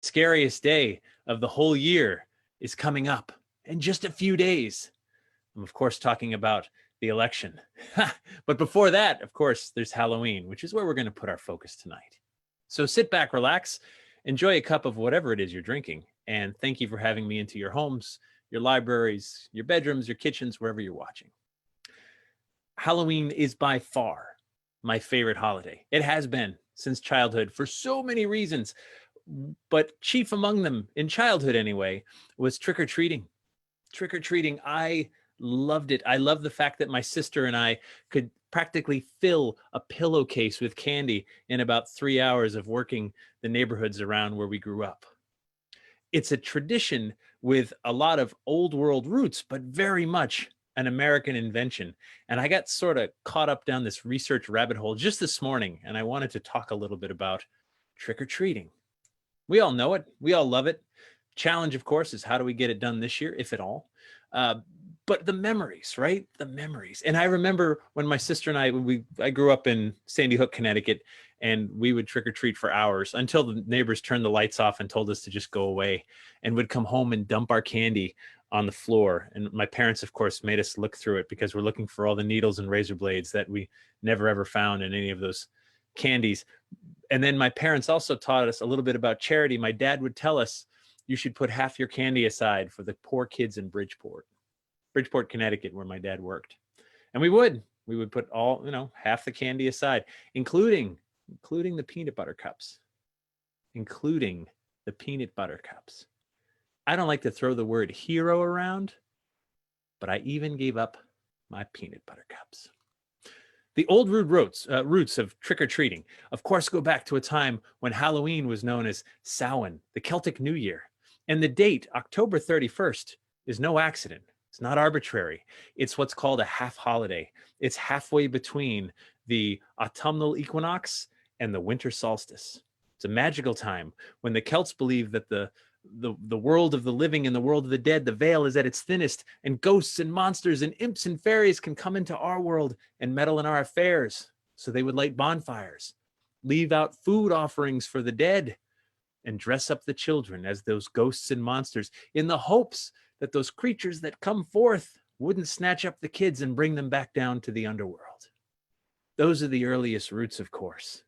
Scariest day of the whole year is coming up in just a few days. I'm, of course, talking about the election. But before that, of course, there's Halloween, which is where we're going to put our focus tonight. So sit back, relax, enjoy a cup of whatever it is you're drinking, and thank you for having me into your homes, your libraries, your bedrooms, your kitchens, wherever you're watching. Halloween is by far my favorite holiday. It has been since childhood for so many reasons, but chief among them, in childhood anyway, was trick-or-treating. Trick-or-treating, I loved it. I love the fact that my sister and I could practically fill a pillowcase with candy in about 3 hours of working the neighborhoods around where we grew up. It's a tradition with a lot of old world roots, but very much an American invention. And I got sort of caught up down this research rabbit hole just this morning, and I wanted to talk a little bit about trick-or-treating. We all know it. We all love it. Challenge, of course, is how do we get it done this year, if at all? But the memories, right? The memories. And I remember when my sister and I grew up in Sandy Hook, Connecticut, and we would trick or treat for hours until the neighbors turned the lights off and told us to just go away, and would come home and dump our candy on the floor. And my parents, of course, made us look through it because we're looking for all the needles and razor blades that we never ever found in any of those candies. And then my parents also taught us a little bit about charity. My dad would tell us, you should put half your candy aside for the poor kids in Bridgeport, Connecticut, where my dad worked. And we would put all, half the candy aside, including the peanut butter cups, I don't like to throw the word hero around, but I even gave up my peanut butter cups. The old roots of trick-or-treating, of course, go back to a time when Halloween was known as Samhain, the Celtic New Year. And the date, October 31st, is no accident. It's not arbitrary. It's what's called a half holiday. It's halfway between the autumnal equinox and the winter solstice. It's a magical time when the Celts believe that the world of the living and the world of the dead, the veil is at its thinnest, and ghosts and monsters and imps and fairies can come into our world and meddle in our affairs. So they would light bonfires, leave out food offerings for the dead, and dress up the children as those ghosts and monsters in the hopes that those creatures that come forth wouldn't snatch up the kids and bring them back down to the underworld. Those are the earliest roots, of course.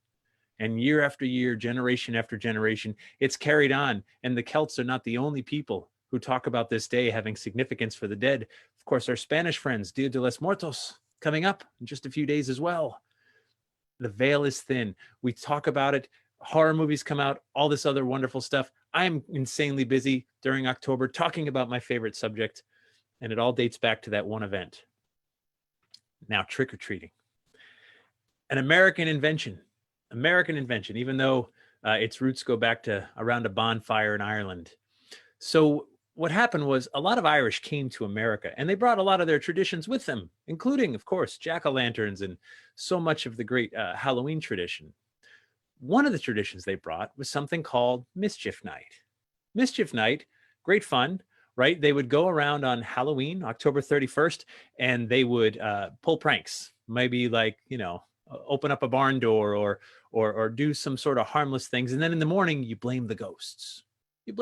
And year after year, generation after generation, it's carried on. And the Celts are not the only people who talk about this day having significance for the dead. Of course, our Spanish friends, Dia de los Muertos, coming up in just a few days as well. The veil is thin. We talk about it. Horror movies come out, all this other wonderful stuff. I'm insanely busy during October talking about my favorite subject, and it all dates back to that one event. Now, trick-or-treating. An American invention, even though its roots go back to around a bonfire in Ireland. So what happened was a lot of Irish came to America, and they brought a lot of their traditions with them, including, of course, jack-o'-lanterns and so much of the great Halloween tradition. One of the traditions they brought was something called Mischief Night. Mischief Night, great fun, right? They would go around on Halloween, October 31st, and they would pull pranks, maybe like, open up a barn door or do some sort of harmless things. And then in the morning, you blame the ghosts. Well,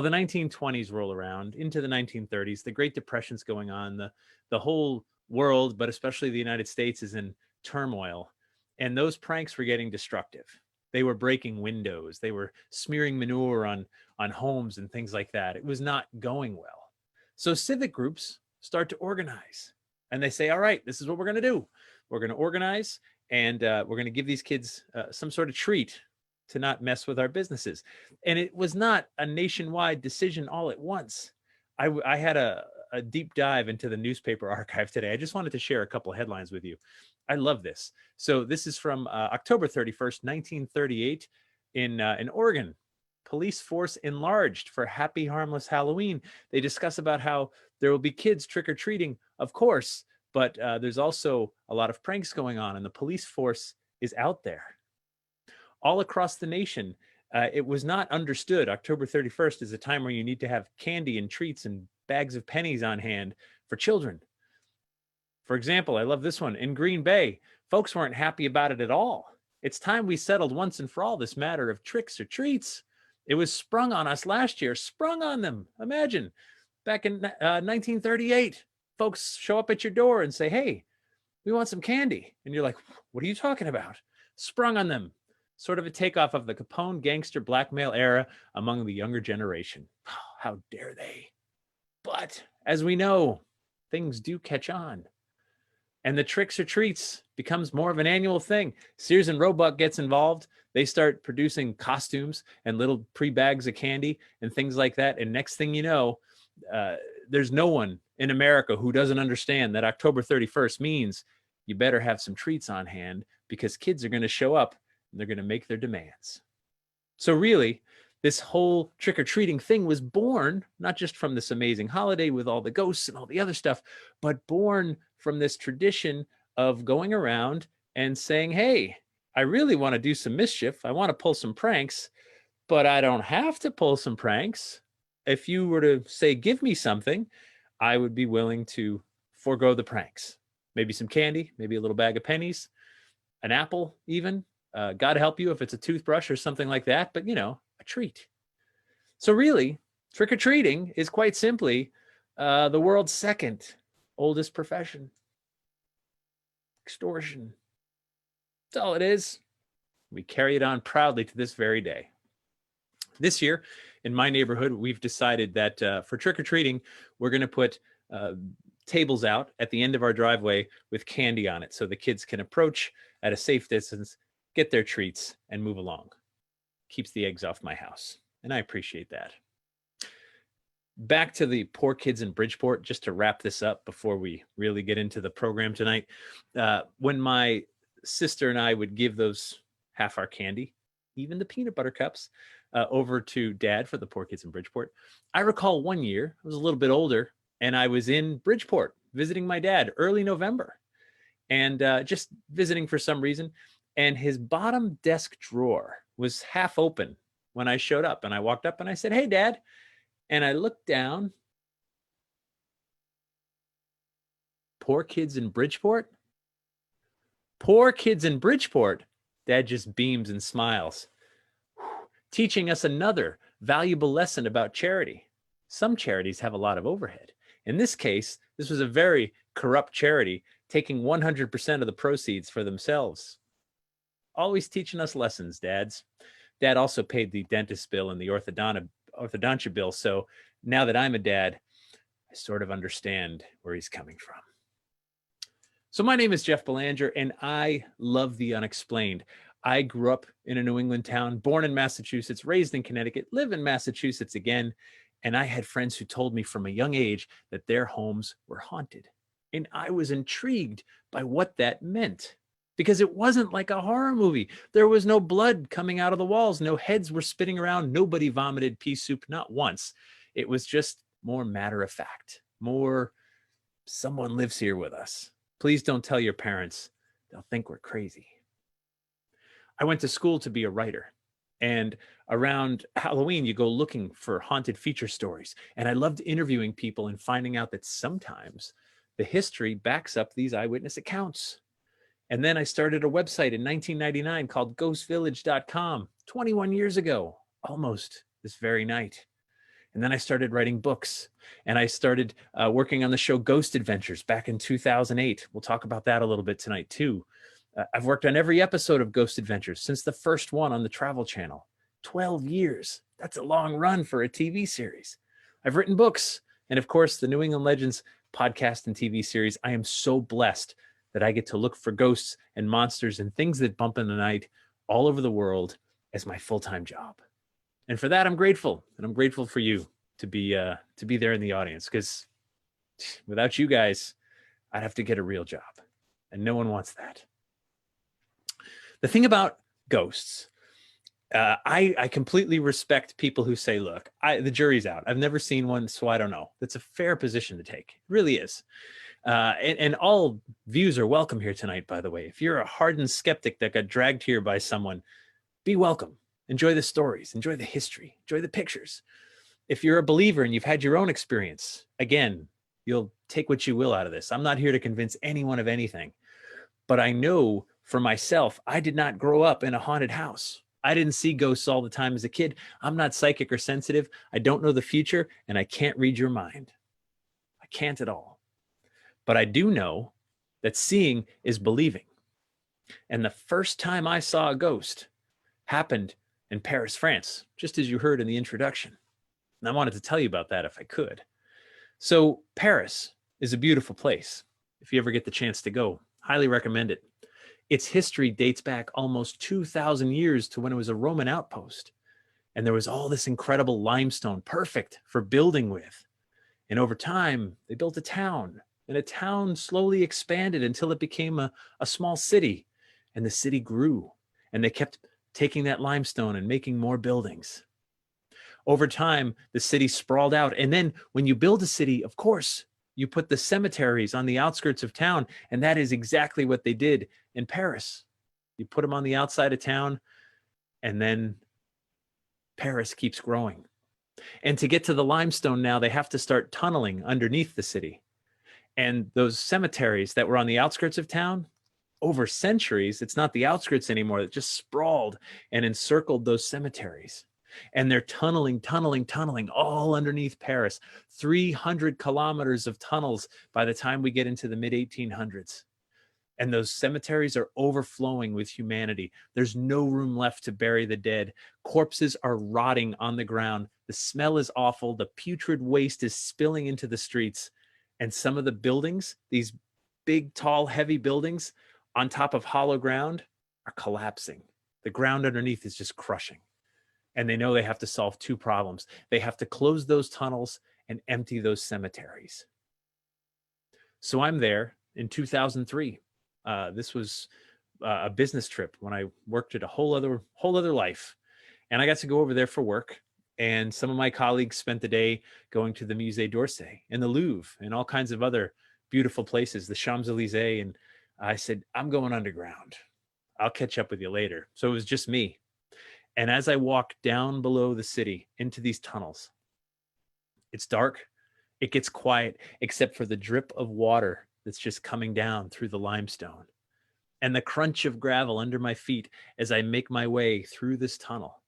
the 1920s roll around into the 1930s. The Great Depression's going on. The whole world, but especially the United States, is in turmoil. And those pranks were getting destructive. They were breaking windows. They were smearing manure on homes and things like that. It was not going well. So civic groups start to organize. And they say, all right, this is what we're going to do. We're going to organize, and we're going to give these kids some sort of treat to not mess with our businesses. And it was not a nationwide decision all at once. I had a deep dive into the newspaper archive today. I just wanted to share a couple of headlines with you. I love this. So this is from October 31st, 1938 in Oregon. Police force enlarged for happy, harmless Halloween. They discuss about how there will be kids trick-or-treating, of course, but there's also a lot of pranks going on, and the police force is out there. All across the nation, it was not understood. October 31st is a time where you need to have candy and treats and bags of pennies on hand for children. For example, I love this one. In Green Bay, folks weren't happy about it at all. It's time we settled once and for all this matter of tricks or treats. It was sprung on us last year, sprung on them. Imagine back in 1938, folks show up at your door and say, hey, we want some candy. And you're like, what are you talking about? Sprung on them. Sort of a takeoff of the Capone gangster blackmail era among the younger generation. How dare they? But as we know, things do catch on. And the tricks or treats becomes more of an annual thing. Sears and Roebuck gets involved. They start producing costumes and little pre-bags of candy and things like that. And next thing you know, there's no one in America who doesn't understand that October 31st means you better have some treats on hand, because kids are going to show up and they're going to make their demands. So really, this whole trick-or-treating thing was born not just from this amazing holiday with all the ghosts and all the other stuff, but born from this tradition of going around and saying, hey, I really want to do some mischief. I want to pull some pranks, but I don't have to pull some pranks. If you were to say, give me something, I would be willing to forego the pranks. Maybe some candy, maybe a little bag of pennies, an apple even. God help you if it's a toothbrush or something like that, but a treat. So really, trick-or-treating is quite simply the world's second oldest profession. Extortion. That's all it is. We carry it on proudly to this very day. This year, in my neighborhood, we've decided that for trick-or-treating, we're going to put tables out at the end of our driveway with candy on it so the kids can approach at a safe distance, get their treats, and move along. Keeps the eggs off my house, and I appreciate that. Back to the poor kids in Bridgeport, just to wrap this up before we really get into the program tonight. When my sister and I would give those half our candy, even the peanut butter cups, over to Dad for the poor kids in Bridgeport, I recall one year, I was a little bit older, and I was in Bridgeport visiting my dad early November, and just visiting for some reason, and his bottom desk drawer was half open when I showed up, and I walked up and I said, hey, Dad. And I looked down. Poor kids in Bridgeport? Poor kids in Bridgeport? Dad just beams and smiles, teaching us another valuable lesson about charity. Some charities have a lot of overhead. In this case, this was a very corrupt charity, taking 100% of the proceeds for themselves. Always teaching us lessons, dads. Dad also paid the dentist bill and the orthodontia bill. So now that I'm a dad, I sort of understand where he's coming from. So my name is Jeff Balanger, and I love the unexplained. I grew up in a New England town, born in Massachusetts, raised in Connecticut, live in Massachusetts again. And I had friends who told me from a young age that their homes were haunted. And I was intrigued by what that meant, because it wasn't like a horror movie. There was no blood coming out of the walls. No heads were spinning around. Nobody vomited pea soup, not once. It was just more matter of fact, more someone lives here with us. Please don't tell your parents. They'll think we're crazy. I went to school to be a writer. And around Halloween, you go looking for haunted feature stories. And I loved interviewing people and finding out that sometimes the history backs up these eyewitness accounts. And then I started a website in 1999 called ghostvillage.com, 21 years ago, almost this very night. And then I started writing books, and I started working on the show Ghost Adventures back in 2008. We'll talk about that a little bit tonight too. I've worked on every episode of Ghost Adventures since the first one on the Travel Channel. 12 years. That's a long run for a TV series. I've written books, and of course, the New England Legends podcast and TV series. I am so blessed that I get to look for ghosts and monsters and things that bump in the night all over the world as my full-time job. And for that, I'm grateful. And I'm grateful for you to be there in the audience, because without you guys, I'd have to get a real job. And no one wants that. The thing about ghosts, I completely respect people who say, look, the jury's out. I've never seen one, so I don't know. That's a fair position to take. It really is. And all views are welcome here tonight, by the way. If you're a hardened skeptic that got dragged here by someone, be welcome. Enjoy the stories, enjoy the history, enjoy the pictures. If you're a believer and you've had your own experience, again, you'll take what you will out of this. I'm not here to convince anyone of anything, but I know For myself, I did not grow up in a haunted house. I didn't see ghosts all the time as a kid. I'm not psychic or sensitive. I don't know the future, and I can't read your mind. I can't at all. But I do know that seeing is believing. And the first time I saw a ghost happened in Paris, France, just as you heard in the introduction. And I wanted to tell you about that if I could. So Paris is a beautiful place. If you ever get the chance to go, highly recommend it. Its history dates back almost 2,000 years to when it was a Roman outpost. And there was all this incredible limestone, perfect for building with. And over time, they built a town. And a town slowly expanded until it became a small city. And the city grew. And they kept taking that limestone and making more buildings. Over time, the city sprawled out. And then when you build a city, of course, you put the cemeteries on the outskirts of town. And that is exactly what they did in Paris. You put them on the outside of town, and then Paris keeps growing. And to get to the limestone now, they have to start tunneling underneath the city. And those cemeteries that were on the outskirts of town, over centuries, it's not the outskirts anymore. It just sprawled and encircled those cemeteries. And they're tunneling all underneath Paris. 300 kilometers of tunnels by the time we get into the mid-1800s. And those cemeteries are overflowing with humanity. There's no room left to bury the dead. Corpses are rotting on the ground. The smell is awful. The putrid waste is spilling into the streets. And some of the buildings, these big, tall, heavy buildings on top of hollow ground, are collapsing. The ground underneath is just crushing. And they know they have to solve two problems. They have to close those tunnels and empty those cemeteries. So I'm there in 2003. This was a business trip when I worked at a whole other life. And I got to go over there for work. And some of my colleagues spent the day going to the Musée d'Orsay and the Louvre and all kinds of other beautiful places, the Champs-Élysées. And I said, I'm going underground. I'll catch up with you later. So it was just me. And as I walked down below the city into these tunnels, it's dark. It gets quiet, except for the drip of water that's just coming down through the limestone and the crunch of gravel under my feet as I make my way through this tunnel.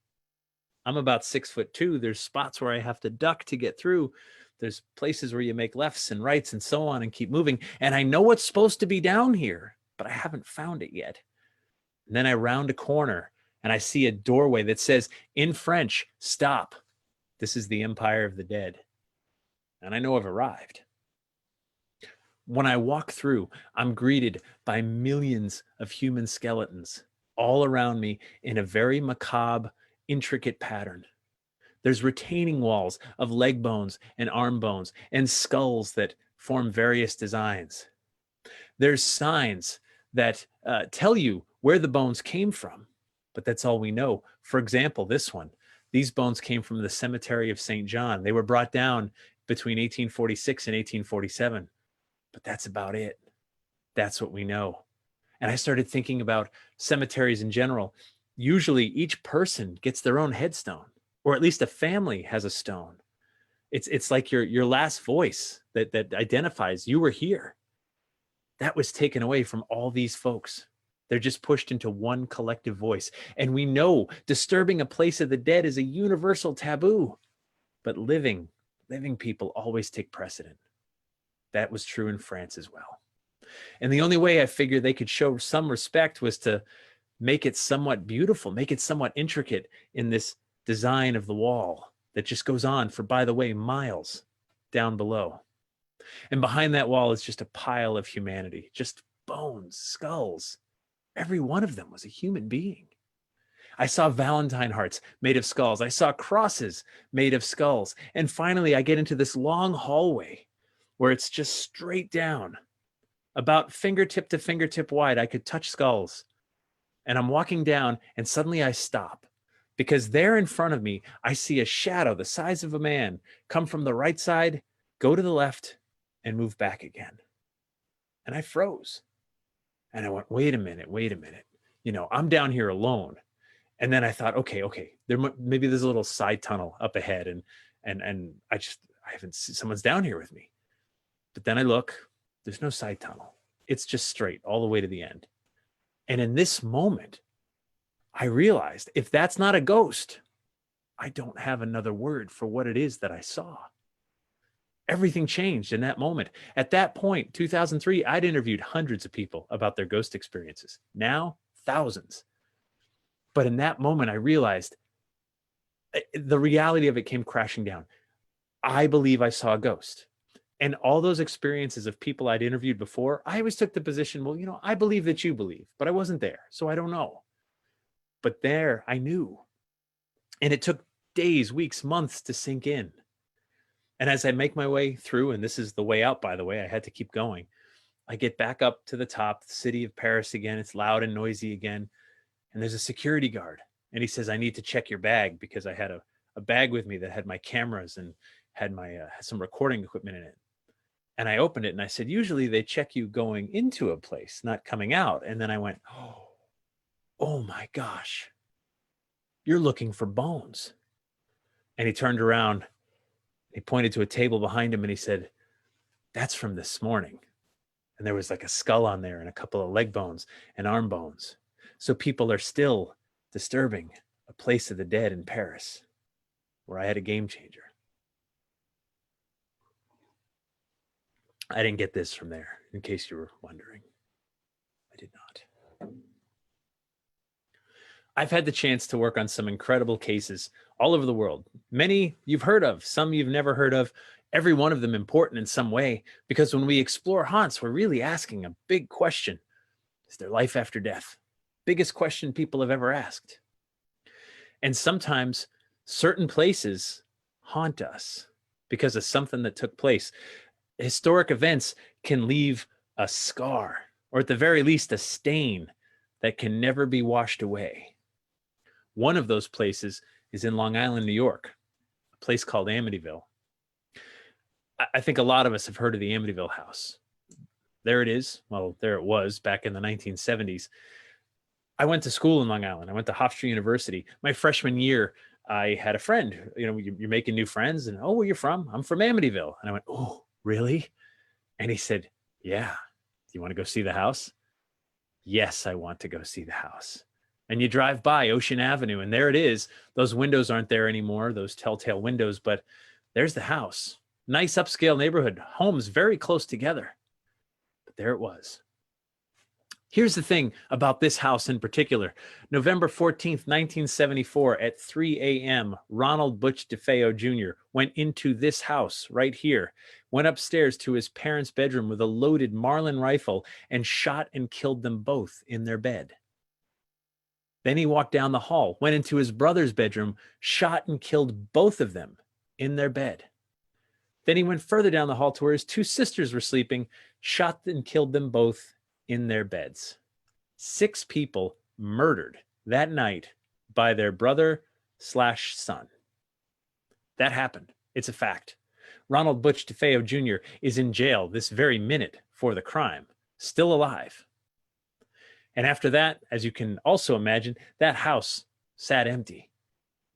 I'm about 6'2". There's spots where I have to duck to get through. There's places where you make lefts and rights and so on and keep moving. And I know what's supposed to be down here, but I haven't found it yet. And then I round a corner and I see a doorway that says in French, "Stop. This is the Empire of the Dead." And I know I've arrived. When I walk through, I'm greeted by millions of human skeletons all around me in a very macabre, intricate pattern. There's retaining walls of leg bones and arm bones and skulls that form various designs. There's signs that tell you where the bones came from, but that's all we know. For example, this one, these bones came from the cemetery of St. John. They were brought down between 1846 and 1847, but that's about it. That's what we know. And I started thinking about cemeteries in general. Usually each person gets their own headstone, or at least a family has a stone. It's like your last voice that identifies you were here. That was taken away from all these folks. They're just pushed into one collective voice. And we know disturbing a place of the dead is a universal taboo, but living people always take precedent. That was true in France as well. And the only way I figured they could show some respect was to make it somewhat beautiful, make it somewhat intricate in this design of the wall that just goes on for, by the way, miles down below. And behind that wall is just a pile of humanity, just bones, skulls. Every one of them was a human being. I saw Valentine hearts made of skulls. I saw crosses made of skulls. And finally, I get into this long hallway where it's just straight down, about fingertip to fingertip wide. I could touch skulls. And I'm walking down, and suddenly I stop, because there in front of me, I see a shadow the size of a man come from the right side, go to the left, and move back again. And I froze. And I went, wait a minute. I'm down here alone. And then I thought, okay, maybe there's a little side tunnel up ahead, and I haven't seen someone's down here with me. But then I look, there's no side tunnel. It's just straight all the way to the end. And in this moment, I realized if that's not a ghost, I don't have another word for what it is that I saw. Everything changed in that moment. At that point, 2003, I'd interviewed hundreds of people about their ghost experiences. Now, thousands. But in that moment, I realized the reality of it came crashing down. I believe I saw a ghost. And all those experiences of people I'd interviewed before, I always took the position, well, I believe that you believe, but I wasn't there, so I don't know. But there, I knew. And it took days, weeks, months to sink in. And as I make my way through, and this is the way out, by the way, I had to keep going. I get back up to the top, the city of Paris again. It's loud and noisy again. And there's a security guard. And he says, I need to check your bag, because I had a bag with me that had my cameras and had my some recording equipment in it. And I opened it and I said, usually they check you going into a place, not coming out. And then I went, oh my gosh, you're looking for bones. And he turned around, he pointed to a table behind him and he said, that's from this morning. And there was like a skull on there and a couple of leg bones and arm bones. So people are still disturbing a place of the dead in Paris, where I had a game changer. I didn't get this from there, in case you were wondering. I did not. I've had the chance to work on some incredible cases all over the world. Many you've heard of, some you've never heard of, every one of them important in some way, because when we explore haunts, we're really asking a big question. Is there life after death? Biggest question people have ever asked. And sometimes certain places haunt us because of something that took place. Historic events can leave a scar, or at the very least, a stain that can never be washed away. One of those places is in Long Island, New York, a place called Amityville. I think a lot of us have heard of the Amityville house. There it is. Well, there it was back in the 1970s. I went to school in Long Island. I went to Hofstra University. My freshman year, I had a friend. You're making new friends. And, oh, where you from? I'm from Amityville. And I went, oh, really? And he said, yeah. Do you want to go see the house? Yes, I want to go see the house. And you drive by Ocean Avenue, and there it is. Those windows aren't there anymore, those telltale windows, but there's the house. Nice upscale neighborhood, homes very close together. But there it was. Here's the thing about this house in particular. November 14th, 1974 at 3 a.m., Ronald Butch DeFeo Jr. went into this house right here, went upstairs to his parents' bedroom with a loaded Marlin rifle and shot and killed them both in their bed. Then he walked down the hall, went into his brother's bedroom, shot and killed both of them in their bed. Then he went further down the hall to where his two sisters were sleeping, shot and killed them both in their beds. 6 people murdered that night by their brother/son. That happened. It's a fact. Ronald Butch DeFeo Jr. is in jail this very minute for the crime, still alive. And after that, as you can also imagine, that house sat empty.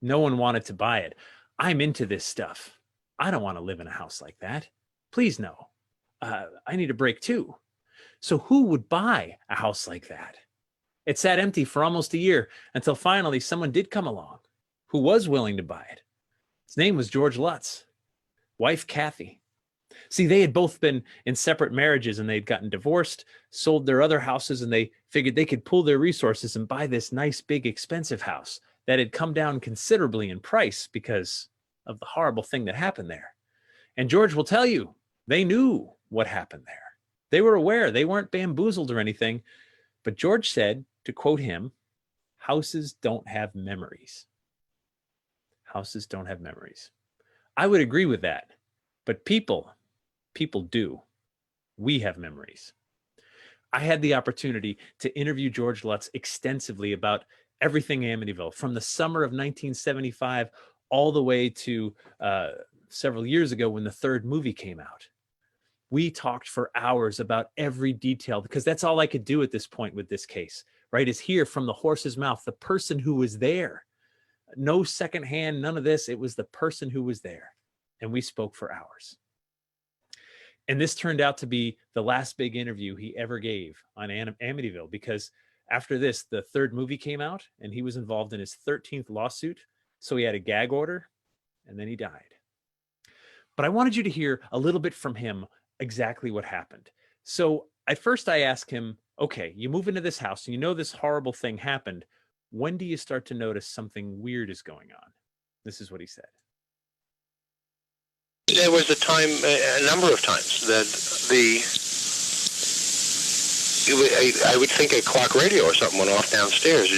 No one wanted to buy it. I'm into this stuff. I don't want to live in a house like that. Please no. I need a break too. So who would buy a house like that? It sat empty for almost a year until finally someone did come along who was willing to buy it. His name was George Lutz, wife Kathy. See, they had both been in separate marriages and they'd gotten divorced, sold their other houses, and they figured they could pool their resources and buy this nice, big, expensive house that had come down considerably in price because of the horrible thing that happened there. And George will tell you, they knew what happened there. They were aware. They weren't bamboozled or anything. But George said, to quote him, houses don't have memories. Houses don't have memories. I would agree with that. But people do. We have memories. I had the opportunity to interview George Lutz extensively about everything Amityville, from the summer of 1975 all the way to several years ago when the third movie came out. We talked for hours about every detail because that's all I could do at this point with this case, right? Is hear from the horse's mouth, the person who was there. No secondhand, none of this. It was the person who was there. And we spoke for hours. And this turned out to be the last big interview he ever gave on Amityville because After this, the third movie came out, and he was involved in his 13th lawsuit. So he had a gag order, and then he died. But I wanted you to hear a little bit from him exactly what happened. So at first I asked him, okay, you move into this house and you know this horrible thing happened. When do you start to notice something weird is going on? This is what he said. There was a number of times that I would think a clock radio or something went off downstairs.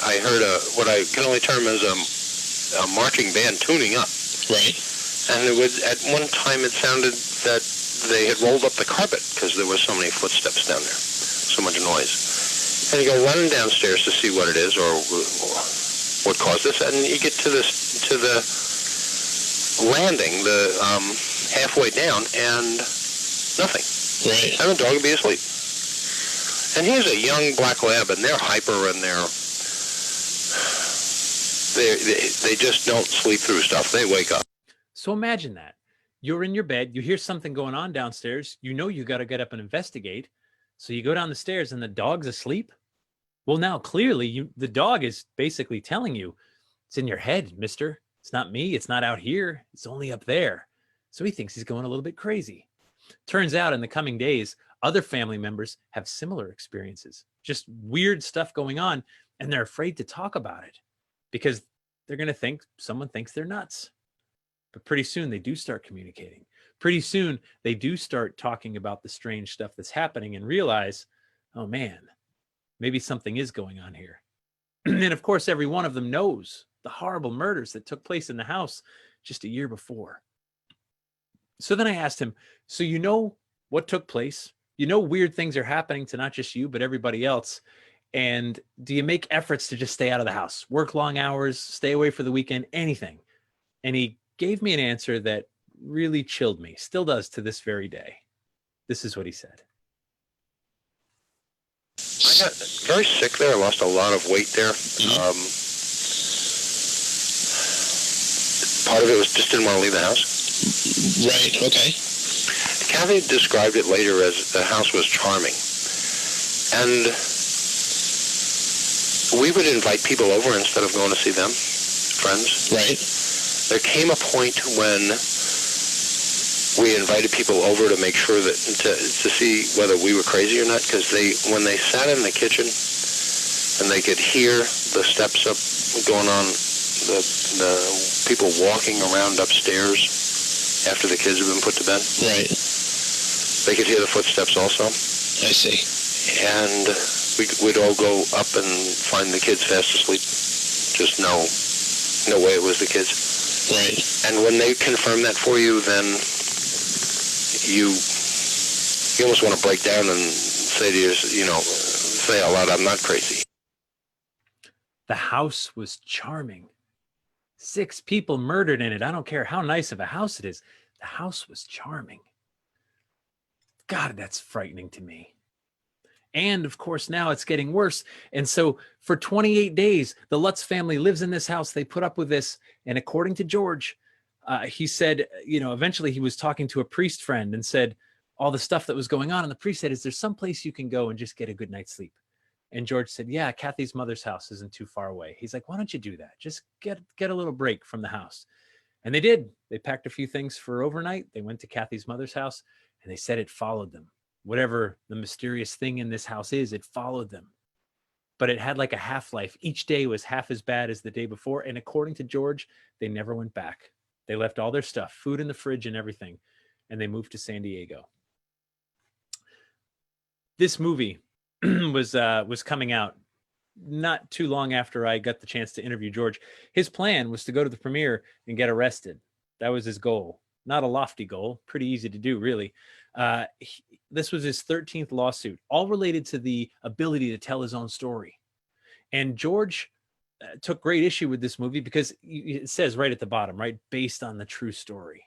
I heard what I can only term as a marching band tuning up. Right. And at one time it sounded that they had rolled up the carpet because there was so many footsteps down there, so much noise. And you go running downstairs to see what it is or what caused this, and you get to the landing, halfway down, and nothing. Right. And the dog would be asleep. And here's a young black lab, and they're hyper, and they just don't sleep through stuff. They wake up. So imagine that. You're in your bed, you hear something going on downstairs, you know you got to get up and investigate. So you go down the stairs and the dog's asleep. Well, now clearly the dog is basically telling you, it's in your head, mister. It's not me. It's not out here. It's only up there. So he thinks he's going a little bit crazy. Turns out in the coming days, other family members have similar experiences, just weird stuff going on, and they're afraid to talk about it because they're going to think someone thinks they're nuts. But pretty soon they do start communicating. Pretty soon they do start talking about the strange stuff that's happening and realize, oh man, maybe something is going on here. And of course, every one of them knows the horrible murders that took place in the house just a year before. So then I asked him, so you know what took place? You know weird things are happening to not just you, but everybody else. And do you make efforts to just stay out of the house, work long hours, stay away for the weekend, anything? And he gave me an answer that really chilled me, still does to this very day. This is what he said. I got very sick there. I lost a lot of weight there. Part of it was just didn't want to leave the house. Right, okay. Kathy described it later as the house was charming. And we would invite people over instead of going to see them, friends. Right. There came a point when we invited people over to make sure that to see whether we were crazy or not, because when they sat in the kitchen and they could hear the steps up going on, the people walking around upstairs after the kids had been put to bed. Right. They could hear the footsteps also. I see. And we'd all go up and find the kids fast asleep. Just no way it was the kids. Right. And when they confirm that for you, then you almost want to break down and say to yourself, say out loud, I'm not crazy. The house was charming. 6 people murdered in it. I don't care how nice of a house it is. The house was charming. God, that's frightening to me. And of course, now it's getting worse. And so for 28 days, the Lutz family lives in this house. They put up with this. And according to George, he said, eventually he was talking to a priest friend and said all the stuff that was going on. And the priest said, is there some place you can go and just get a good night's sleep? And George said, yeah, Kathy's mother's house isn't too far away. He's like, why don't you do that? Just get a little break from the house. And they did. They packed a few things for overnight. They went to Kathy's mother's house and they said it followed them. Whatever the mysterious thing in this house is, it followed them. But it had like a half-life. Each day was half as bad as the day before. And according to George, they never went back. They left all their stuff, food in the fridge and everything, and they moved to San Diego. This movie was coming out not too long after I got the chance to interview George. His plan was to go to the premiere and get arrested. That was his goal. Not a lofty goal, pretty easy to do, really. This was his 13th lawsuit, all related to the ability to tell his own story. And George took great issue with this movie because it says right at the bottom, right, based on the true story.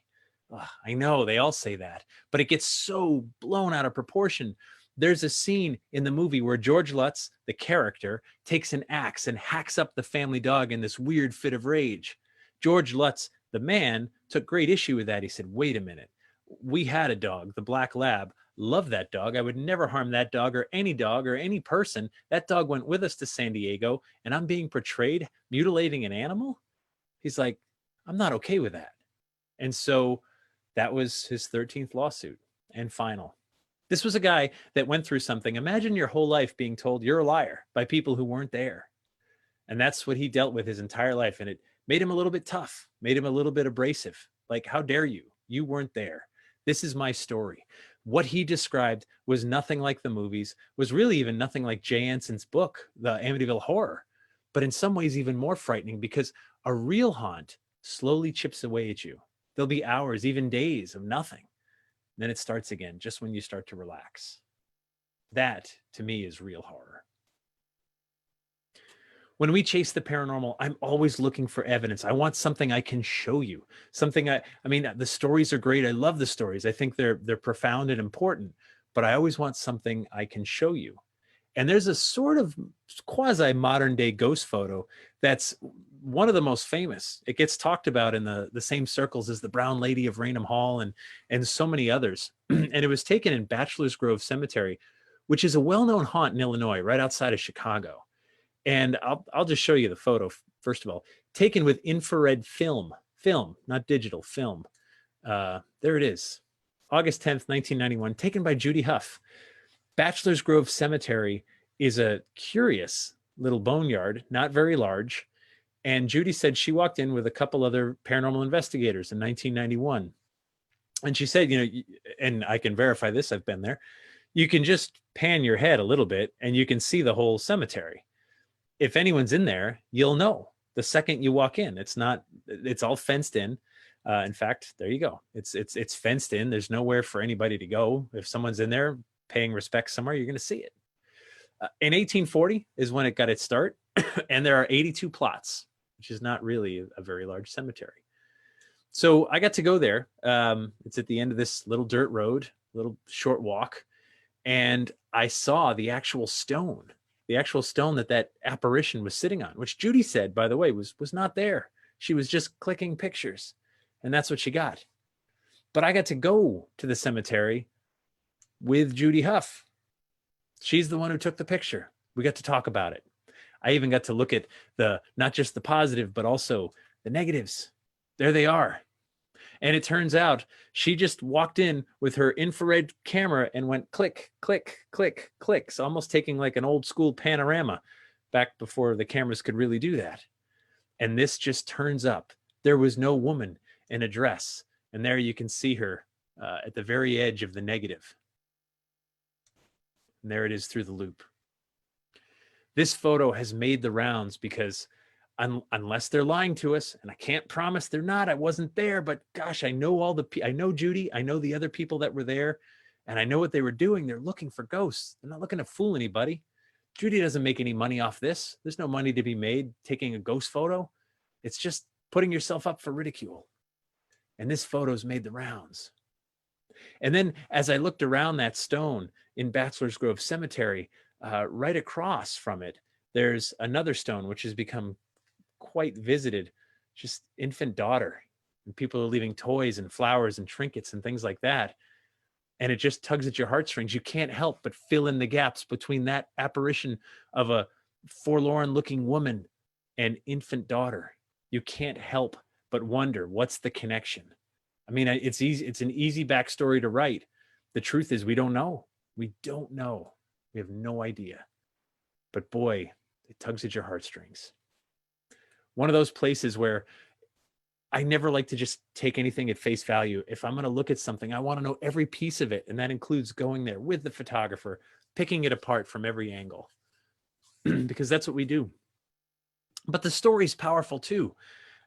I know they all say that, but it gets so blown out of proportion. There's a scene in the movie where George Lutz, the character, takes an axe and hacks up the family dog in this weird fit of rage. George Lutz, the man, took great issue with that. He said, wait a minute. We had a dog, the black lab. Love that dog. I would never harm that dog or any person. That dog went with us to San Diego, and I'm being portrayed mutilating an animal. He's like, I'm not okay with that. And so that was his 13th lawsuit and final. This was a guy that went through something. Imagine your whole life being told you're a liar by people who weren't there. And that's what he dealt with his entire life. And it made him a little bit tough, made him a little bit abrasive. Like, how dare you? You weren't there. This is my story. What he described was nothing like the movies, was really even nothing like Jay Anson's book, The Amityville Horror, but in some ways even more frightening, because a real haunt slowly chips away at you. There'll be hours, even days of nothing. Then it starts again, just when you start to relax. That, to me, is real horror. When we chase the paranormal, I'm always looking for evidence. I want something I can show you. Something I mean, the stories are great. I love the stories. I think they're profound and important, but I always want something I can show you. And there's a sort of quasi modern day ghost photo that's one of the most famous. It gets talked about in the same circles as the Brown Lady of Raynham Hall and so many others. And it was taken in Bachelor's Grove Cemetery, which is a well-known haunt in Illinois, right outside of Chicago. And I'll just show you the photo, first of all, taken with infrared film, not digital, film. There it is, August 10th, 1991, taken by Judy Huff. Bachelor's Grove Cemetery is a curious little boneyard, not very large. And Judy said she walked in with a couple other paranormal investigators in 1991. And she said, and I can verify this, I've been there, you can just pan your head a little bit and you can see the whole cemetery. If anyone's in there, you'll know the second you walk in. It's all fenced in. In fact, there you go. It's fenced in. There's nowhere for anybody to go. If someone's in there paying respect somewhere, you're going to see it. In 1840 is when it got its start. And there are 82 plots, which is not really a very large cemetery. So I got to go there. It's at the end of this little dirt road, little short walk. And I saw the actual stone that apparition was sitting on, which Judy said, by the way, was not there. She was just clicking pictures, and that's what she got. But I got to go to the cemetery with Judy Huff. She's the one who took the picture. We got to talk about it. I even got to look at not just the positive, but also the negatives. There they are. And it turns out she just walked in with her infrared camera and went click, click, click, click. So almost taking like an old school panorama back before the cameras could really do that. And this just turns up. There was no woman in a dress. And there you can see her at the very edge of the negative. And there it is through the loop. This photo has made the rounds because unless they're lying to us, and I can't promise they're not, I wasn't there, but gosh, I know I know Judy, I know the other people that were there, and I know what they were doing. They're looking for ghosts. They're not looking to fool anybody. Judy doesn't make any money off this. There's no money to be made taking a ghost photo. It's just putting yourself up for ridicule. And this photo's made the rounds. And then as I looked around that stone in Bachelor's Grove Cemetery, right across from it, there's another stone which has become quite visited, just infant daughter. And people are leaving toys and flowers and trinkets and things like that. And it just tugs at your heartstrings. You can't help but fill in the gaps between that apparition of a forlorn looking woman and infant daughter. You can't help but wonder, what's the connection? I mean, it's easy. It's an easy backstory to write. The truth is we don't know. We don't know. We have no idea. But boy, it tugs at your heartstrings. One of those places where I never like to just take anything at face value. If I'm going to look at something, I want to know every piece of it. And that includes going there with the photographer, picking it apart from every angle, because that's what we do. But the story's powerful too.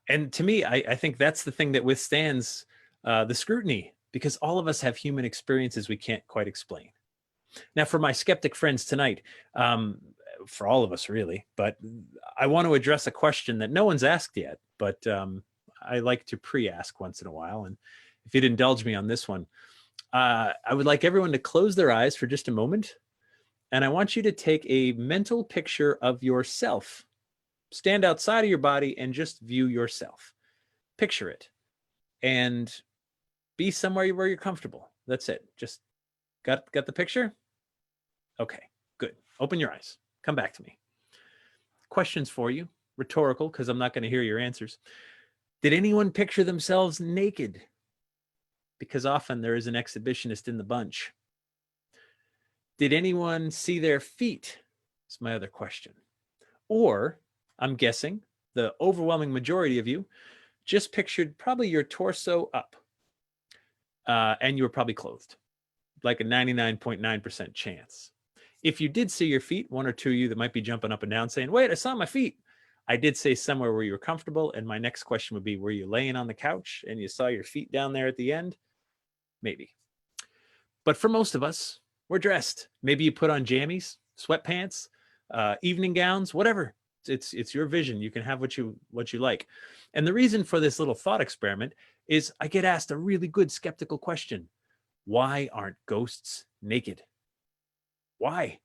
And to me, I think that's the thing that withstands the scrutiny, because all of us have human experiences we can't quite explain. Now, for my skeptic friends tonight, for all of us really, but I want to address a question that no one's asked yet, but I like to pre-ask once in a while. And if you'd indulge me on this one, I would like everyone to close their eyes for just a moment. And I want you to take a mental picture of yourself. Stand outside of your body and just view yourself. Picture it. And be somewhere where you're comfortable. That's it. Just Got the picture? Okay, good. Open your eyes. Come back to me. Questions for you, rhetorical, because I'm not going to hear your answers. Did anyone picture themselves naked? Because often there is an exhibitionist in the bunch. Did anyone see their feet? Is my other question. Or, I'm guessing, the overwhelming majority of you just pictured probably your torso up. And you were probably clothed, like a 99.9% chance. If you did see your feet, one or two of you that might be jumping up and down saying, wait, I saw my feet. I did say somewhere where you were comfortable. And my next question would be, were you laying on the couch and you saw your feet down there at the end? Maybe. But for most of us, we're dressed. Maybe you put on jammies, sweatpants, evening gowns, whatever. It's your vision. You can have what you like. And the reason for this little thought experiment is I get asked a really good skeptical question. Why aren't ghosts naked? Why?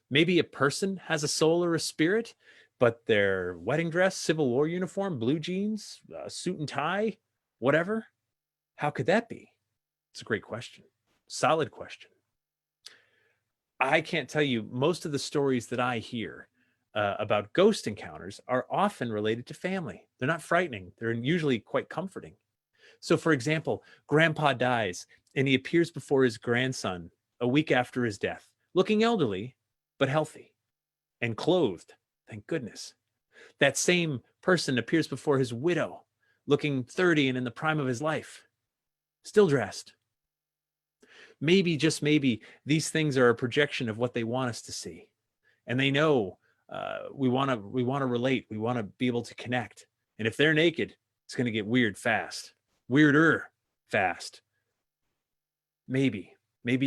Maybe a person has a soul or a spirit, but their wedding dress, Civil War uniform, blue jeans, suit and tie, whatever. How could that be? It's a great question. Solid question. I can't tell you, most of the stories that I hear about ghost encounters are often related to family. They're not frightening. They're usually quite comforting. So, for example, grandpa dies and he appears before his grandson a week after his death, looking elderly, but healthy and clothed. Thank goodness. That same person appears before his widow, looking 30 and in the prime of his life, still dressed. Maybe, just maybe, these things are a projection of what they want us to see. And they know we want to relate. We want to be able to connect. And if they're naked, it's going to get weird fast. Weirder fast. Maybe,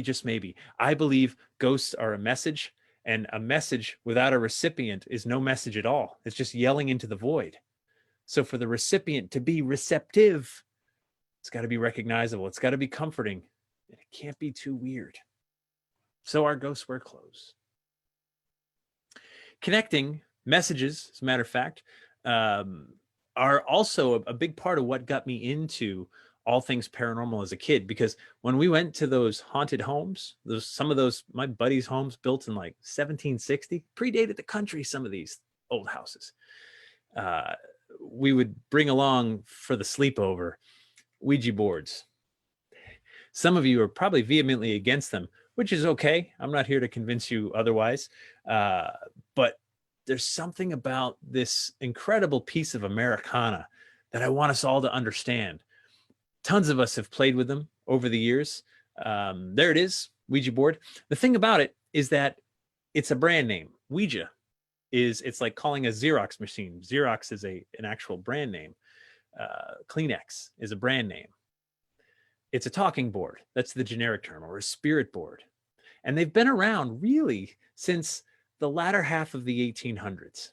just maybe. I believe ghosts are a message, and a message without a recipient is no message at all. It's just yelling into the void. So for the recipient to be receptive, it's got to be recognizable. It's got to be comforting. And it can't be too weird. So our ghosts wear clothes. Connecting messages, as a matter of fact, are also a big part of what got me into all things paranormal as a kid. Because when we went to those haunted homes, some of those, my buddies' homes built in like 1760, predated the country, some of these old houses. We would bring along for the sleepover Ouija boards. Some of you are probably vehemently against them, which is okay. I'm not here to convince you otherwise. But there's something about this incredible piece of Americana that I want us all to understand. Tons of us have played with them over the years. There it is, Ouija board. The thing about it is that it's a brand name. Ouija it's like calling a Xerox machine. Xerox is an actual brand name. Kleenex is a brand name. It's a talking board. That's the generic term, or a spirit board. And they've been around really since the latter half of the 1800s.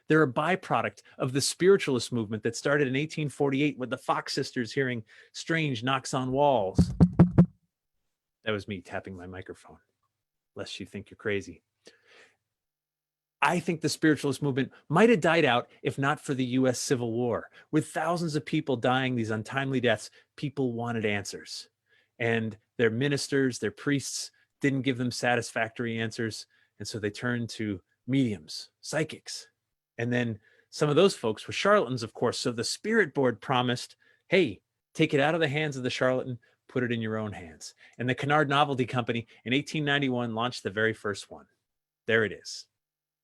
They're a byproduct of the spiritualist movement that started in 1848 with the Fox sisters hearing strange knocks on walls. That was me tapping my microphone, lest you think you're crazy. I think the spiritualist movement might have died out if not for the US Civil War. With thousands of people dying these untimely deaths, people wanted answers. And their ministers, their priests didn't give them satisfactory answers. And so they turned to mediums, psychics. And then some of those folks were charlatans, of course. So the spirit board promised, hey, take it out of the hands of the charlatan, put it in your own hands. And the Kennard Novelty Company in 1891 launched the very first one. There it is.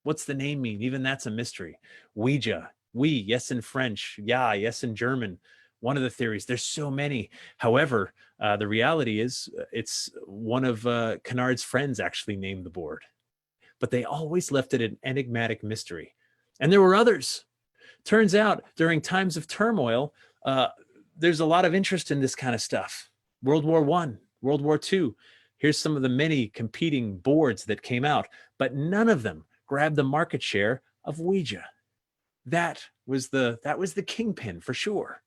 What's the name mean? Even that's a mystery. Ouija, oui, yes in French, ja, yes in German. One of the theories. There's so many. However, the reality is it's one of Kennard's friends actually named the board. But they always left it an enigmatic mystery. And there were others. Turns out during times of turmoil, there's a lot of interest in this kind of stuff. World War I, World War II. Here's some of the many competing boards that came out, but none of them grabbed the market share of Ouija. That was the kingpin for sure.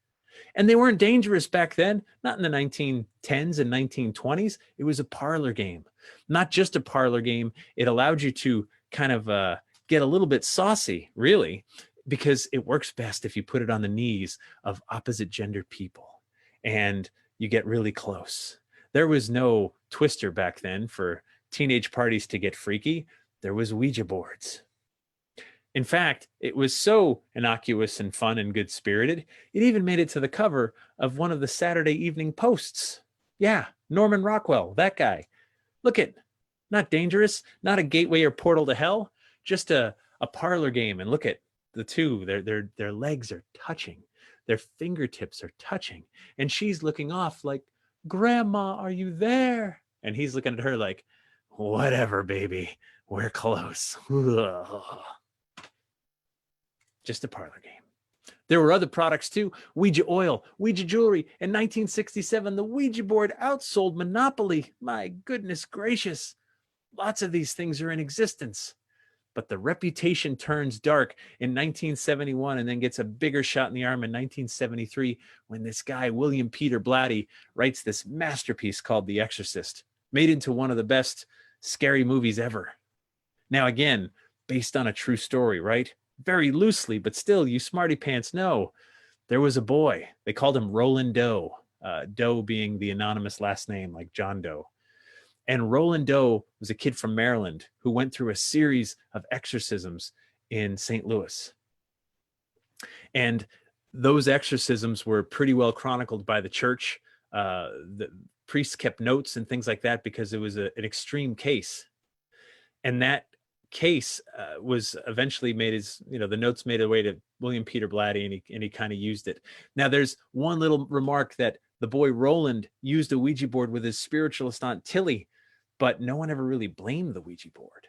And they weren't dangerous back then, not in the 1910s and 1920s. It was a parlor game. Not just a parlor game. It allowed you to kind of get a little bit saucy, really, because it works best if you put it on the knees of opposite gender people and you get really close. There was no Twister back then for teenage parties to get freaky. There was Ouija boards. In fact, it was so innocuous and fun and good spirited, it even made it to the cover of one of the Saturday Evening Posts. Yeah, Norman Rockwell, that guy. Look at, not dangerous, not a gateway or portal to hell, just a parlor game. And look at the two, their legs are touching, their fingertips are touching, and she's looking off like, Grandma, are you there? And he's looking at her like, whatever, baby, we're close. Just a parlor game. There were other products too. Ouija oil, Ouija jewelry. In 1967, the Ouija board outsold Monopoly. My goodness gracious. Lots of these things are in existence. But the reputation turns dark in 1971 and then gets a bigger shot in the arm in 1973 when this guy, William Peter Blatty, writes this masterpiece called The Exorcist, made into one of the best scary movies ever. Now, again, based on a true story, right? Very loosely, but still, you smarty pants know there was a boy. They called him Roland Doe, Doe being the anonymous last name, like John Doe. And Roland Doe was a kid from Maryland who went through a series of exorcisms in St. Louis. And those exorcisms were pretty well chronicled by the church. The priests kept notes and things like that because it was an extreme case. And that case was eventually made as, the notes made their way to William Peter Blatty, and he kind of used it. Now, there's one little remark that the boy Roland used a Ouija board with his spiritualist aunt Tilly, but no one ever really blamed the Ouija board.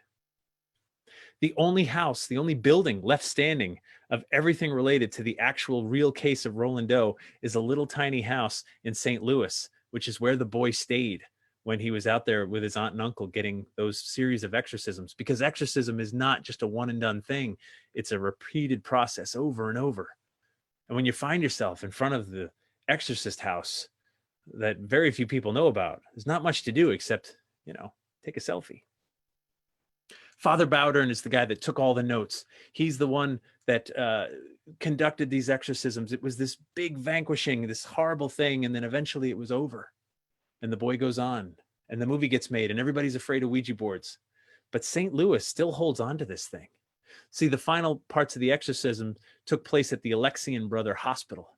The only house, the only building left standing of everything related to the actual real case of Roland Doe is a little tiny house in St. Louis, which is where the boy stayed when he was out there with his aunt and uncle getting those series of exorcisms, because exorcism is not just a one and done thing. It's a repeated process over and over. And when you find yourself in front of the exorcist house that very few people know about, there's not much to do except, take a selfie. Father Bowdern is the guy that took all the notes. He's the one that conducted these exorcisms. It was this big vanquishing, this horrible thing, and then eventually it was over. And the boy goes on, and the movie gets made, and everybody's afraid of Ouija boards. But St. Louis still holds on to this thing. See, the final parts of the exorcism took place at the Alexian Brother Hospital.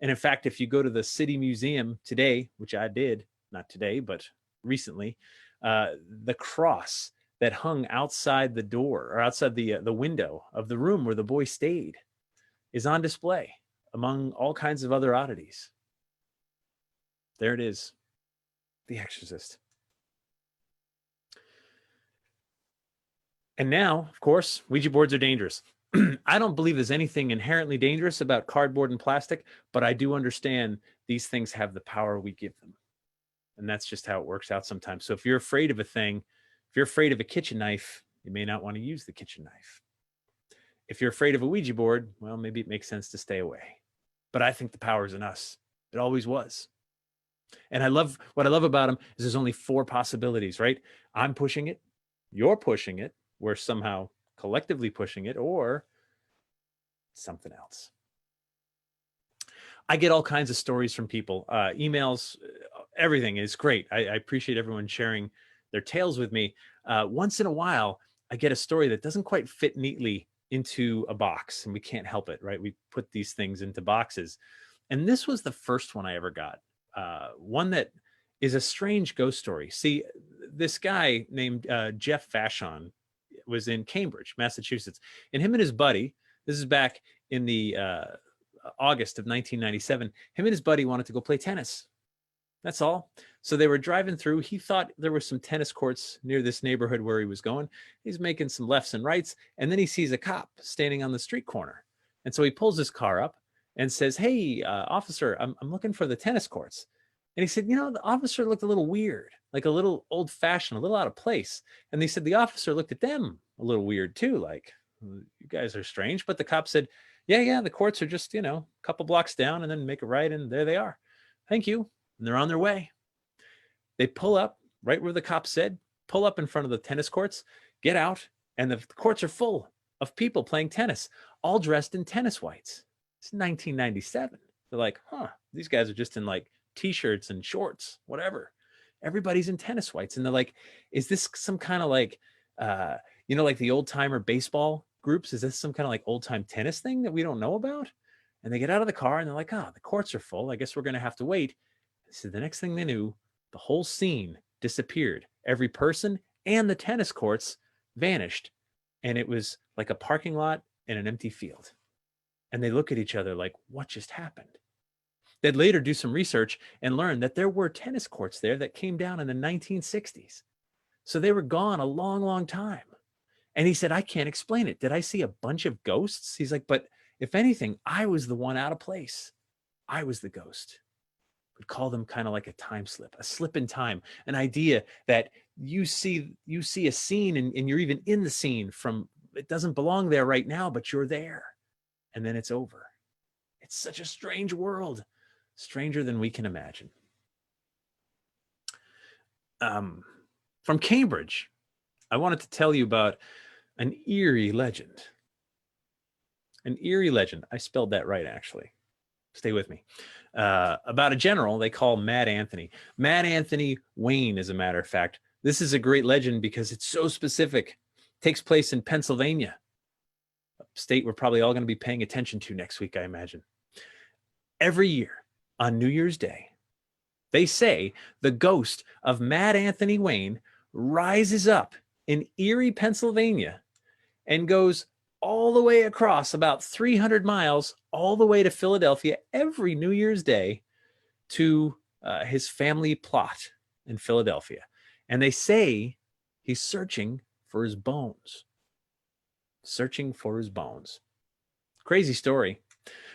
And in fact, if you go to the City Museum today, which I did, not today, but recently, the cross that hung outside the door or outside the window of the room where the boy stayed is on display among all kinds of other oddities. There it is. The Exorcist. And now, of course, Ouija boards are dangerous. I don't believe there's anything inherently dangerous about cardboard and plastic, but I do understand these things have the power we give them. And that's just how it works out sometimes. So if you're afraid of a thing, if you're afraid of a kitchen knife, you may not want to use the kitchen knife. If you're afraid of a Ouija board, well, maybe it makes sense to stay away. But I think the power's in us. It always was. And what I love about them is there's only 4 possibilities, right? I'm pushing it, you're pushing it, we're somehow collectively pushing it, or something else. I get all kinds of stories from people, emails, everything is great. I appreciate everyone sharing their tales with me. Once in a while, I get a story that doesn't quite fit neatly into a box, and we can't help it, right? We put these things into boxes. And this was the first one I ever got. One that is a strange ghost story. See, this guy named Jeff Vashon was in Cambridge, Massachusetts, and him and his buddy, this is back in the August of 1997, him and his buddy wanted to go play tennis. That's all. So they were driving through. He thought there were some tennis courts near this neighborhood where he was going. He's making some lefts and rights, and then he sees a cop standing on the street corner. And so he pulls his car up and says, "Hey, officer, I'm looking for the tennis courts." And he said, the officer looked a little weird, like a little old fashioned, a little out of place. And they said the officer looked at them a little weird too, like, you guys are strange. But the cop said, yeah, the courts are just, a couple blocks down, and then make a right, and there they are. Thank you. And they're on their way. They pull up right where the cop said, pull up in front of the tennis courts, get out, and the courts are full of people playing tennis, all dressed in tennis whites. It's 1997. They're like, these guys are just in like t-shirts and shorts, whatever. everybody's in tennis whites. And they're like, is this some kind of like, like the old timer baseball groups? Is this some kind of like old time tennis thing that we don't know about? And they get out of the car and they're like, the courts are full. I guess we're going to have to wait. So the next thing they knew, the whole scene disappeared. Every person and the tennis courts vanished. And it was like a parking lot and an empty field. And they look at each other like, what just happened? They'd later do some research and learn that there were tennis courts there that came down in the 1960s. So they were gone a long, long time. And he said, I can't explain it. Did I see a bunch of ghosts? He's like, but if anything, I was the one out of place. I was the ghost. We'd call them kind of like a time slip, a slip in time, an idea that you see a scene and you're even in the scene from, it doesn't belong there right now, but you're there. And then it's over. It's such a strange world, stranger than we can imagine. From Cambridge, I wanted to tell you about an eerie legend. An eerie legend. I spelled that right, actually. Stay with me. About a general they call Mad Anthony. Mad Anthony Wayne, as a matter of fact. This is a great legend because it's so specific. It takes place in Pennsylvania, a state we're probably all going to be paying attention to next week, I imagine. Every year on New Year's Day, they say the ghost of Mad Anthony Wayne rises up in Erie, Pennsylvania, and goes all the way across about 300 miles, all the way to Philadelphia every New Year's Day to his family plot in Philadelphia. And they say he's searching for his bones. Searching for his bones. Crazy story.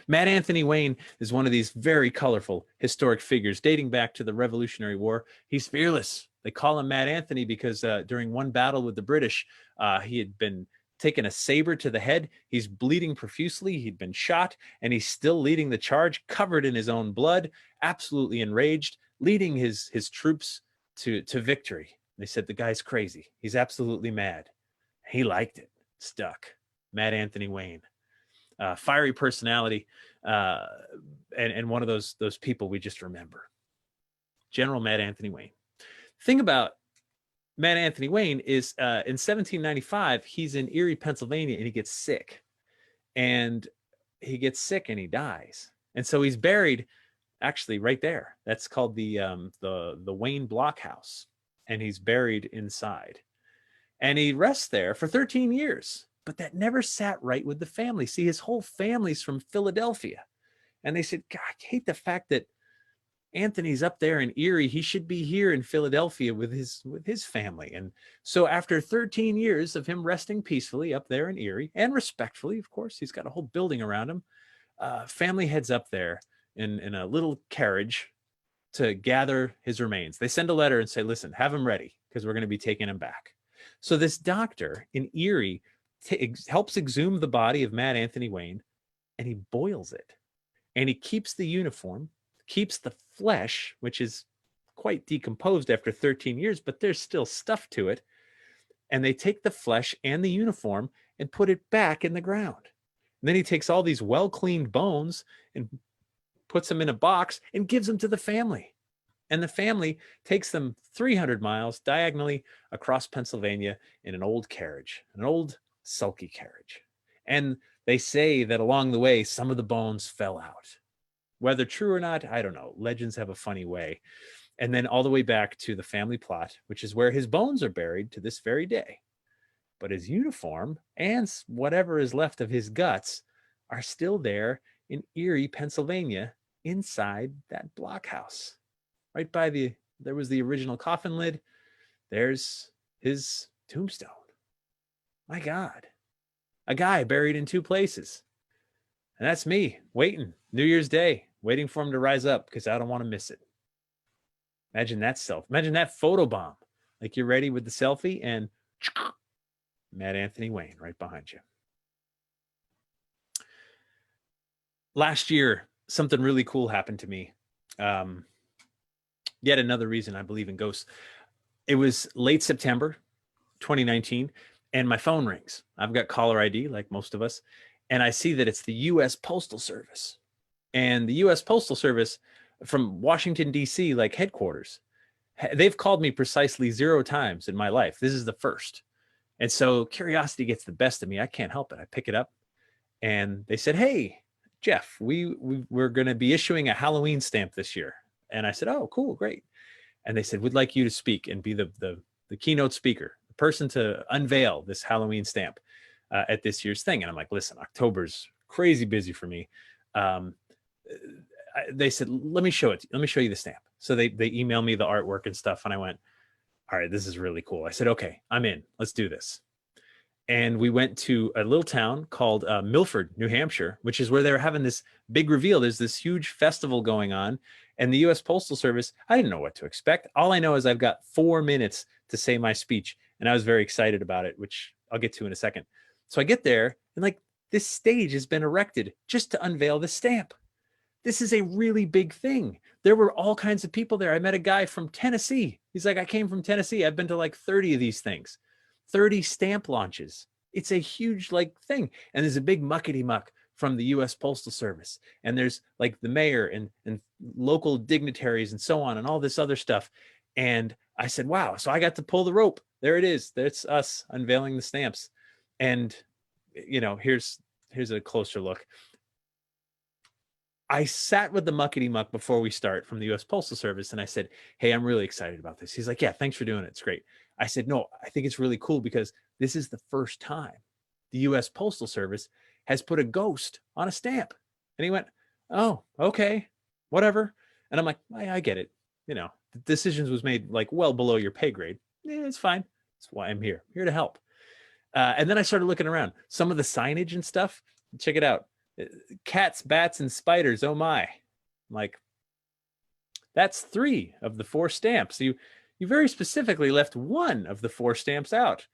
Mad Anthony Wayne is one of these very colorful historic figures dating back to the Revolutionary War. He's fearless. They call him Mad Anthony because during one battle with the British, he had been taken a saber to the head. He's bleeding profusely. He'd been shot, and he's still leading the charge, covered in his own blood, absolutely enraged, leading his troops to victory. They said the guy's crazy. He's absolutely mad. He liked it. Stuck. Mad Anthony Wayne. Fiery personality, and one of those people we just remember. General Mad Anthony Wayne. Thing about Mad Anthony Wayne is in 1795, he's in Erie, Pennsylvania, and he gets sick. And he gets sick and he dies. And so he's buried actually right there. That's called the Wayne Blockhouse. And he's buried inside. And he rests there for 13 years. But that never sat right with the family. See, his whole family's from Philadelphia. And they said, God, I hate the fact that Anthony's up there in Erie. He should be here in Philadelphia with his family. And so after 13 years of him resting peacefully up there in Erie, and respectfully, of course, he's got a whole building around him, family heads up there in a little carriage to gather his remains. They send a letter and say, listen, have him ready because we're going to be taking him back. So this doctor in Erie helps exhume the body of Mad Anthony Wayne, and he boils it. And he keeps the uniform, keeps the flesh, which is quite decomposed after 13 years, but there's still stuff to it. And they take the flesh and the uniform and put it back in the ground. And then he takes all these well-cleaned bones and puts them in a box and gives them to the family. And the family takes them 300 miles diagonally across Pennsylvania in an old carriage, an old sulky carriage. And they say that along the way, some of the bones fell out. Whether true or not, I don't know. Legends have a funny way. And then all the way back to the family plot, which is where his bones are buried to this very day. But his uniform and whatever is left of his guts are still there in Erie, Pennsylvania, inside that blockhouse. Right by there was the original coffin lid. There's his tombstone. My God, a guy buried in two places. And that's me waiting New Year's Day, waiting for him to rise up because I don't want to miss it. Imagine that Imagine that photo bomb. Like you're ready with the selfie and Mad Anthony Wayne right behind you. Last year, something really cool happened to me. Yet another reason I believe in ghosts. It was late September 2019. And my phone rings. I've got caller ID like most of us. And I see that it's the U.S. Postal Service. And the U.S. Postal Service from Washington, D.C., like headquarters, They've called me precisely 0 times in my life. This is the first. And so curiosity gets the best of me. I can't help it. I pick it up and they said, "Hey, Jeff, we're going to be issuing a Halloween stamp this year." And I said, "Oh, cool, great." And they said, "We'd like you to speak and be the keynote speaker, the person to unveil this Halloween stamp at this year's thing." And I'm like, "Listen, October's crazy busy for me." Um, they said, "Let me show it. Let me show you the stamp." So they emailed me the artwork and stuff. And I went, "All right, this is really cool." I said, "Okay, I'm in. Let's do this." And we went to a little town called Milford, New Hampshire, which is where they were having this big reveal. There's this huge festival going on, and the U.S. Postal Service, I didn't know what to expect. All I know is I've got 4 minutes to say my speech, and I was very excited about it, which I'll get to in a second. So I get there, and like this stage has been erected just to unveil the stamp. This is a really big thing. There were all kinds of people there. I met a guy from Tennessee. He's like, "I came from Tennessee. I've been to like 30 of these things, 30 stamp launches." It's a huge like thing. And there's a big muckety muck from the US Postal Service. And there's like the mayor and local dignitaries and so on and all this other stuff. And I said, wow. So I got to pull the rope. There it is. That's us unveiling the stamps. And, you know, here's a closer look. I sat with the muckety muck before we start from the US Postal Service. And I said, "Hey, I'm really excited about this." He's like, "Yeah, thanks for doing it. It's great." I said, "No, I think it's really cool because this is the first time the US Postal Service has put a ghost on a stamp." And he went, "Oh, okay, whatever." And I'm like, I get it. You know, the decisions was made like well below your pay grade. Yeah, it's fine. That's why I'm here to help. And then I started looking around some of the signage and stuff. Check it out. Cats, bats, and spiders. Oh my. I'm like, that's 3 of the 4 stamps. You very specifically left 1 of the 4 stamps out.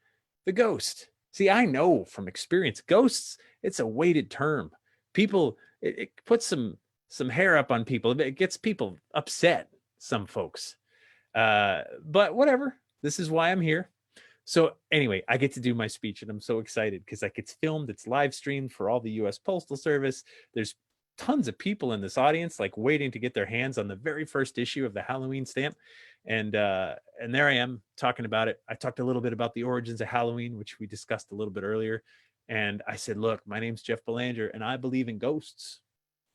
The ghost. See, I know from experience, ghosts, it's a weighted term. People, it puts some hair up on people. It gets people upset, some folks. But whatever. This is why I'm here. So anyway, I get to do my speech and I'm so excited because like it's filmed, it's live streamed for all the US Postal Service. There's tons of people in this audience like waiting to get their hands on the very first issue of the Halloween stamp. And there I am talking about it. I talked a little bit about the origins of Halloween, which we discussed a little bit earlier. And I said, "Look, my name's Jeff Balanger and I believe in ghosts.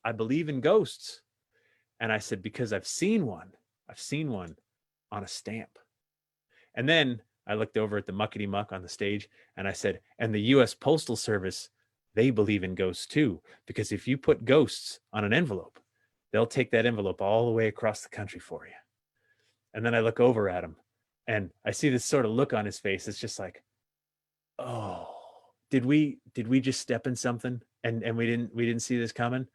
I believe in ghosts." And I said, "Because I've seen one. I've seen one on a stamp." And then I looked over at the muckety muck on the stage and I said, "And the US Postal Service, they believe in ghosts too, because if you put ghosts on an envelope, they'll take that envelope all the way across the country for you." And then I look over at him and I see this sort of look on his face. It's just like, "Oh, did we just step in something and we didn't see this coming?"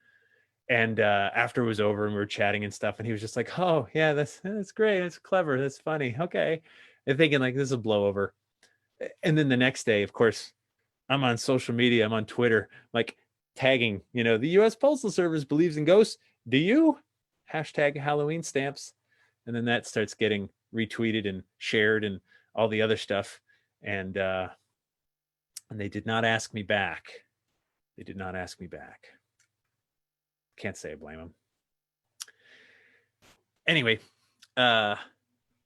And after it was over and we were chatting and stuff, and he was just like, "Oh yeah, that's great. That's clever. That's funny. Okay." And thinking like this will blow over. And then the next day, of course, I'm on social media. I'm on Twitter, like tagging, the US Postal Service believes in ghosts. Do you? Hashtag Halloween stamps. And then that starts getting retweeted and shared and all the other stuff. And they did not ask me back. They did not ask me back. Can't say I blame them. Anyway, my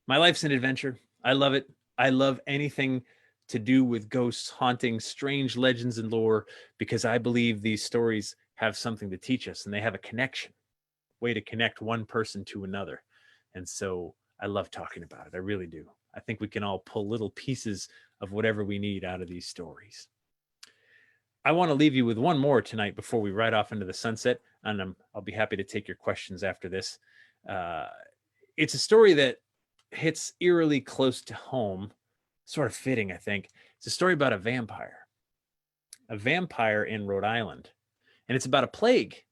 life's an adventure. I love it. I love anything to do with ghosts, haunting, strange legends and lore, because I believe these stories have something to teach us and they have a connection, way to connect one person to another. And so I love talking about it. I really do. I think we can all pull little pieces of whatever we need out of these stories. I want to leave you with one more tonight before we ride off into the sunset, and I'll be happy to take your questions after this. It's a story that hits eerily close to home, sort of fitting, I think. It's a story about a vampire in Rhode Island, and it's about a plague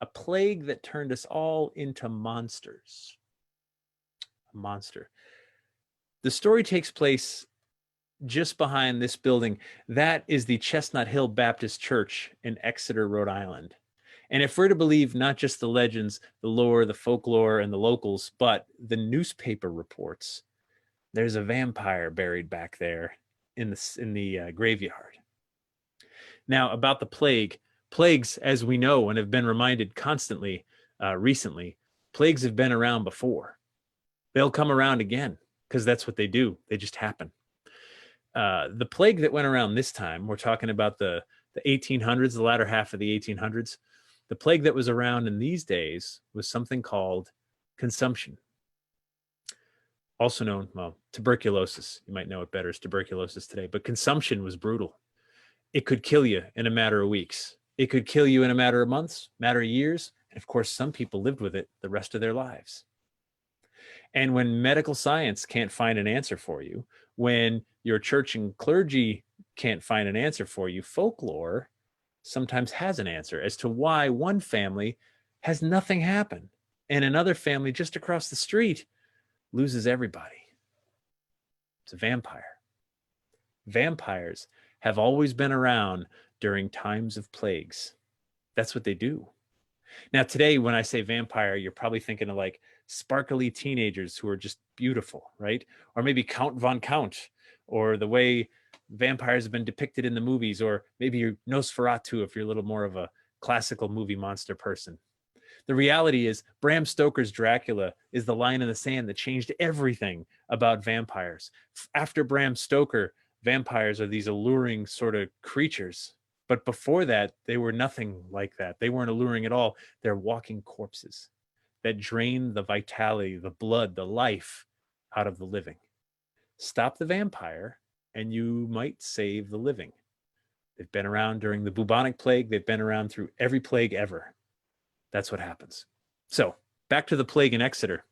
that turned us all into monsters. A monster. The story takes place just behind this building. That is the Chestnut Hill Baptist Church in Exeter, Rhode Island. And if we're to believe not just the legends, the lore, the folklore, and the locals, but the newspaper reports, there's a vampire buried back there in the graveyard. Now, about the plagues, as we know and have been reminded constantly recently, plagues have been around before. They'll come around again because that's what they do. They just happen. The plague that went around this time, we're talking about the 1800s, the latter half of the 1800s. The plague that was around in these days was something called consumption, also known, well, tuberculosis. You might know it better as tuberculosis today, but consumption was brutal. It could kill you in a matter of weeks. It could kill you in a matter of months, matter of years. And of course, some people lived with it the rest of their lives. And when medical science can't find an answer for you, when your church and clergy can't find an answer for you, folklore sometimes has an answer as to why one family has nothing happen and another family just across the street loses everybody. It's a vampire. Vampires have always been around during times of plagues. That's what they do. Now, today, when I say vampire, you're probably thinking of like sparkly teenagers who are just beautiful, right? Or maybe Count Von Count, or the way vampires have been depicted in the movies, or maybe you're Nosferatu if you're a little more of a classical movie monster person. The reality is Bram Stoker's Dracula is the line in the sand that changed everything about vampires. After Bram Stoker, vampires are these alluring sort of creatures. But before that, they were nothing like that. They weren't alluring at all. They're walking corpses that drain the vitality, the blood, the life out of the living. Stop the vampire, and you might save the living. They've been around during the bubonic plague. They've been around through every plague ever. That's what happens. So back to the plague in Exeter.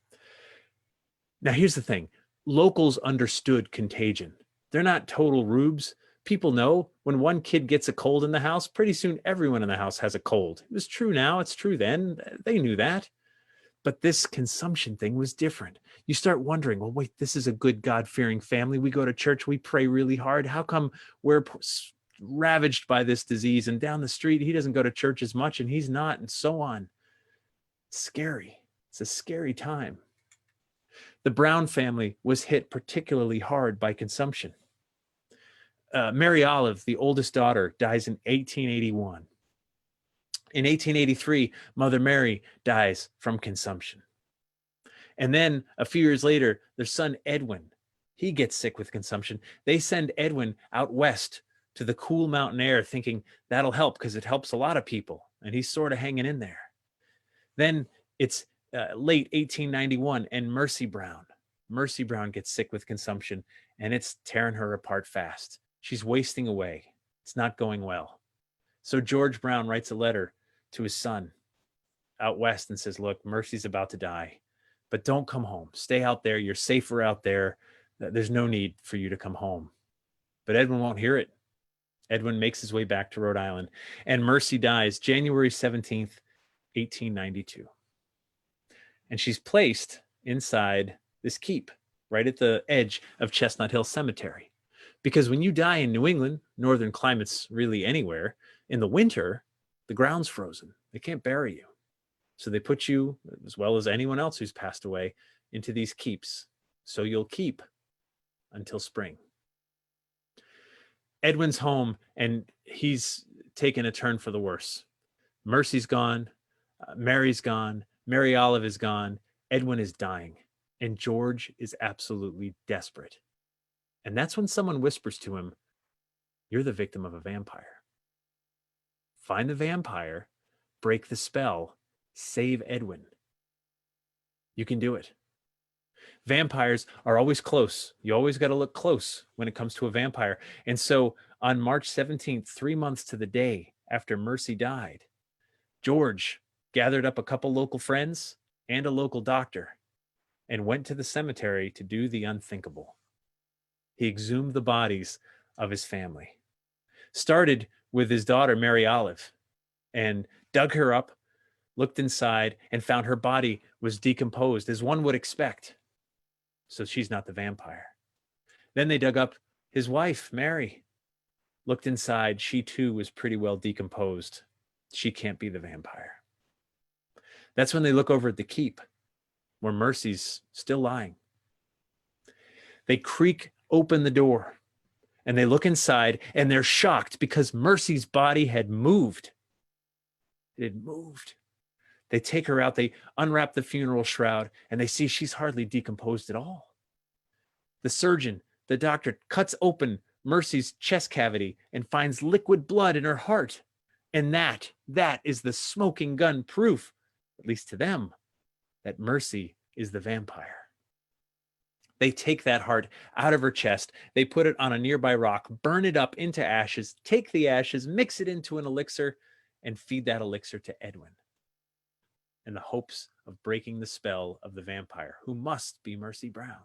Now, here's the thing. Locals understood contagion. They're not total rubes. People know when one kid gets a cold in the house, pretty soon everyone in the house has a cold. It was true now. It's true then. They knew that. But this consumption thing was different. You start wondering, well, wait, this is a good God-fearing family. We go to church. We pray really hard. How come we're ravaged by this disease? And down the street, he doesn't go to church as much and he's not, and so on. It's scary. It's a scary time. The Brown family was hit particularly hard by consumption. Mary Olive, the oldest daughter, dies in 1881. In 1883, Mother Mary dies from consumption. And then a few years later, their son Edwin, he gets sick with consumption. They send Edwin out west to the cool mountain air thinking that'll help because it helps a lot of people. And he's sort of hanging in there. Then it's late 1891 and Mercy Brown gets sick with consumption and it's tearing her apart fast. She's wasting away. It's not going well. So George Brown writes a letter to his son out west and says, look, Mercy's about to die, but don't come home. Stay out there. You're safer out there. There's no need for you to come home. But Edwin won't hear it. Edwin makes his way back to Rhode Island, and Mercy dies January 17th, 1892. And she's placed inside this keep right at the edge of Chestnut Hill Cemetery. Because when you die in New England, northern climates really anywhere, in the winter, the ground's frozen. They can't bury you. So they put you, as well as anyone else who's passed away, into these keeps. So you'll keep until spring. Edwin's home, and he's taken a turn for the worse. Mercy's gone. Mary's gone. Mary Olive is gone. Edwin is dying. And George is absolutely desperate. And that's when someone whispers to him, you're the victim of a vampire. Find the vampire, break the spell, save Edwin. You can do it. Vampires are always close. You always got to look close when it comes to a vampire. And so on March 17th, 3 months to the day after Mercy died, George gathered up a couple local friends and a local doctor and went to the cemetery to do the unthinkable. He exhumed the bodies of his family. Started with his daughter, Mary Olive, and dug her up, looked inside, and found her body was decomposed, as one would expect. So she's not the vampire. Then they dug up his wife, Mary. Looked inside. She too was pretty well decomposed. She can't be the vampire. That's when they look over at the keep, where Mercy's still lying. They creak open the door and they look inside and they're shocked because Mercy's body had moved. It had moved. They take her out, they unwrap the funeral shroud, and they see she's hardly decomposed at all. The surgeon, the doctor, cuts open Mercy's chest cavity and finds liquid blood in her heart. And that is the smoking gun proof, at least to them, that Mercy is the vampire. They take that heart out of her chest, they put it on a nearby rock, burn it up into ashes, take the ashes, mix it into an elixir, and feed that elixir to Edwin in the hopes of breaking the spell of the vampire, who must be Mercy Brown.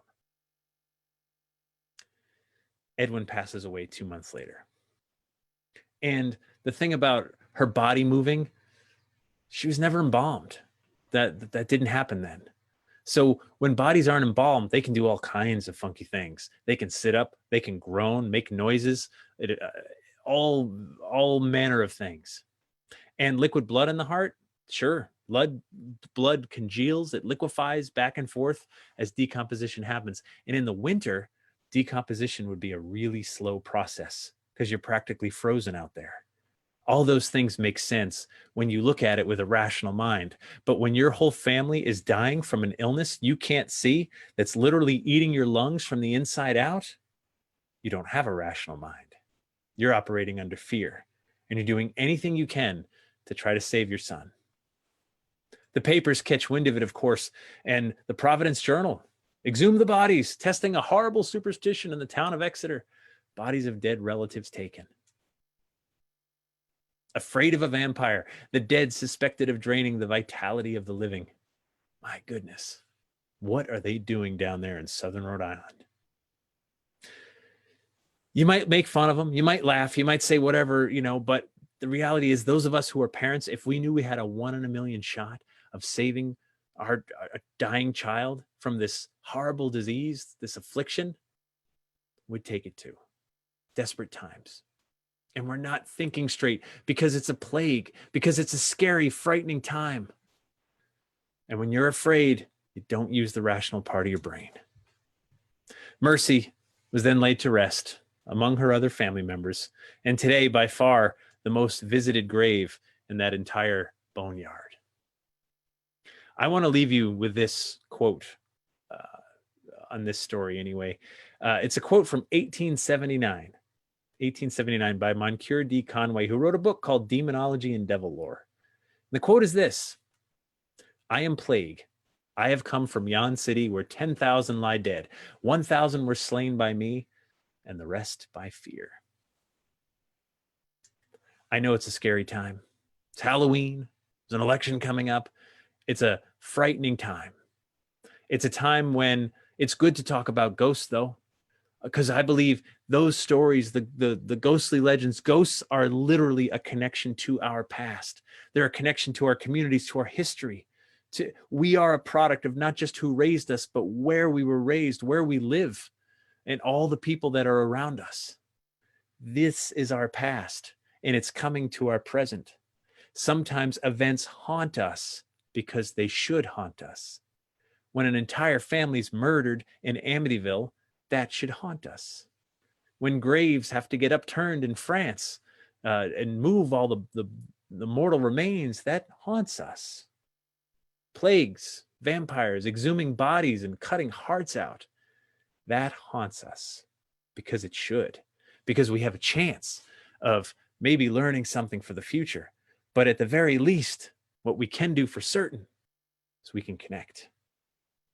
Edwin passes away 2 months later. And the thing about her body moving, she was never embalmed. That didn't happen then. So when bodies aren't embalmed, they can do all kinds of funky things. They can sit up, they can groan, make noises, all manner of things. And liquid blood in the heart, sure, blood congeals, it liquefies back and forth as decomposition happens. And in the winter, decomposition would be a really slow process because you're practically frozen out there. All those things make sense when you look at it with a rational mind. But when your whole family is dying from an illness you can't see, that's literally eating your lungs from the inside out, you don't have a rational mind. You're operating under fear, and you're doing anything you can to try to save your son. The papers catch wind of it, of course, and the Providence Journal: exhumed the bodies, testing a horrible superstition in the town of Exeter. Bodies of dead relatives taken. Afraid of a vampire, the dead suspected of draining the vitality of the living. My goodness, what are they doing down there in southern Rhode Island? You might make fun of them, you might laugh, you might say whatever, but the reality is, those of us who are parents, if we knew we had a 1 in a million shot of saving our dying child from this horrible disease, this affliction, we'd take it too. Desperate times. And we're not thinking straight because it's a plague, because it's a scary, frightening time. And when you're afraid, you don't use the rational part of your brain. Mercy was then laid to rest among her other family members, and today, by far, the most visited grave in that entire boneyard. I want to leave you with this quote on this story anyway. It's a quote from 1879 by Moncure D. Conway, who wrote a book called Demonology and Devil Lore. And the quote is this: "I am plague. I have come from yon city where 10,000 lie dead. 1,000 were slain by me, and the rest by fear." I know it's a scary time. It's Halloween. There's an election coming up. It's a frightening time. It's a time when it's good to talk about ghosts, though, because I believe those stories, the ghostly legends, ghosts are literally a connection to our past. They're a connection to our communities, to our history. We are a product of not just who raised us, but where we were raised, where we live, and all the people that are around us. This is our past, and it's coming to our present. Sometimes events haunt us because they should haunt us. When an entire family's murdered in Amityville, that should haunt us. When graves have to get upturned in France and move all the mortal remains, that haunts us. Plagues, vampires, exhuming bodies and cutting hearts out, that haunts us because it should, because we have a chance of maybe learning something for the future. But at the very least, what we can do for certain is we can connect.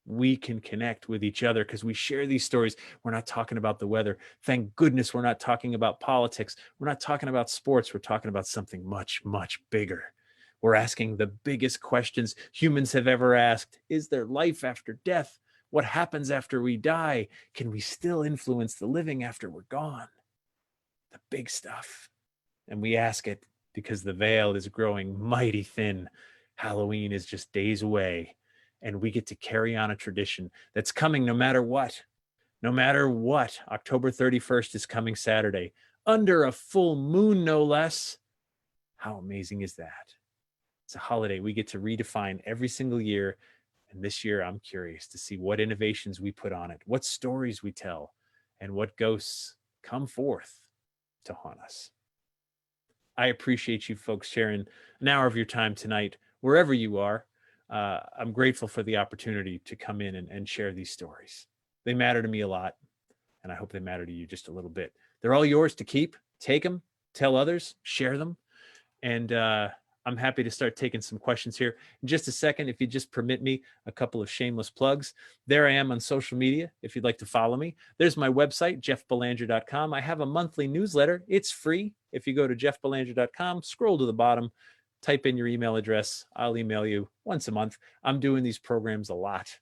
We can connect with each other because we share these stories. We're not talking about the weather. Thank goodness we're not talking about politics. We're not talking about sports. We're talking about something much, much bigger. We're asking the biggest questions humans have ever asked. Is there life after death? What happens after we die? Can we still influence the living after we're gone? The big stuff. And we ask it because the veil is growing mighty thin. Halloween is just days away. And we get to carry on a tradition that's coming no matter what. No matter what, October 31st is coming Saturday, under a full moon, no less. How amazing is that? It's a holiday we get to redefine every single year. And this year, I'm curious to see what innovations we put on it, what stories we tell, and what ghosts come forth to haunt us. I appreciate you folks sharing an hour of your time tonight wherever you are, I'm grateful for the opportunity to come in and share these stories. They matter to me a lot, and I hope they matter to you just a little bit. They're all yours to keep. Take them, tell others, share them. And I'm happy to start taking some questions here. In just a second, if you just permit me a couple of shameless plugs. There I am on social media if you'd like to follow me. There's my website, jeffbelanger.com. I have a monthly newsletter. It's free. If you go to jeffbelanger.com, scroll to the bottom, type in your email address. I'll email you once a month. I'm doing these programs a lot.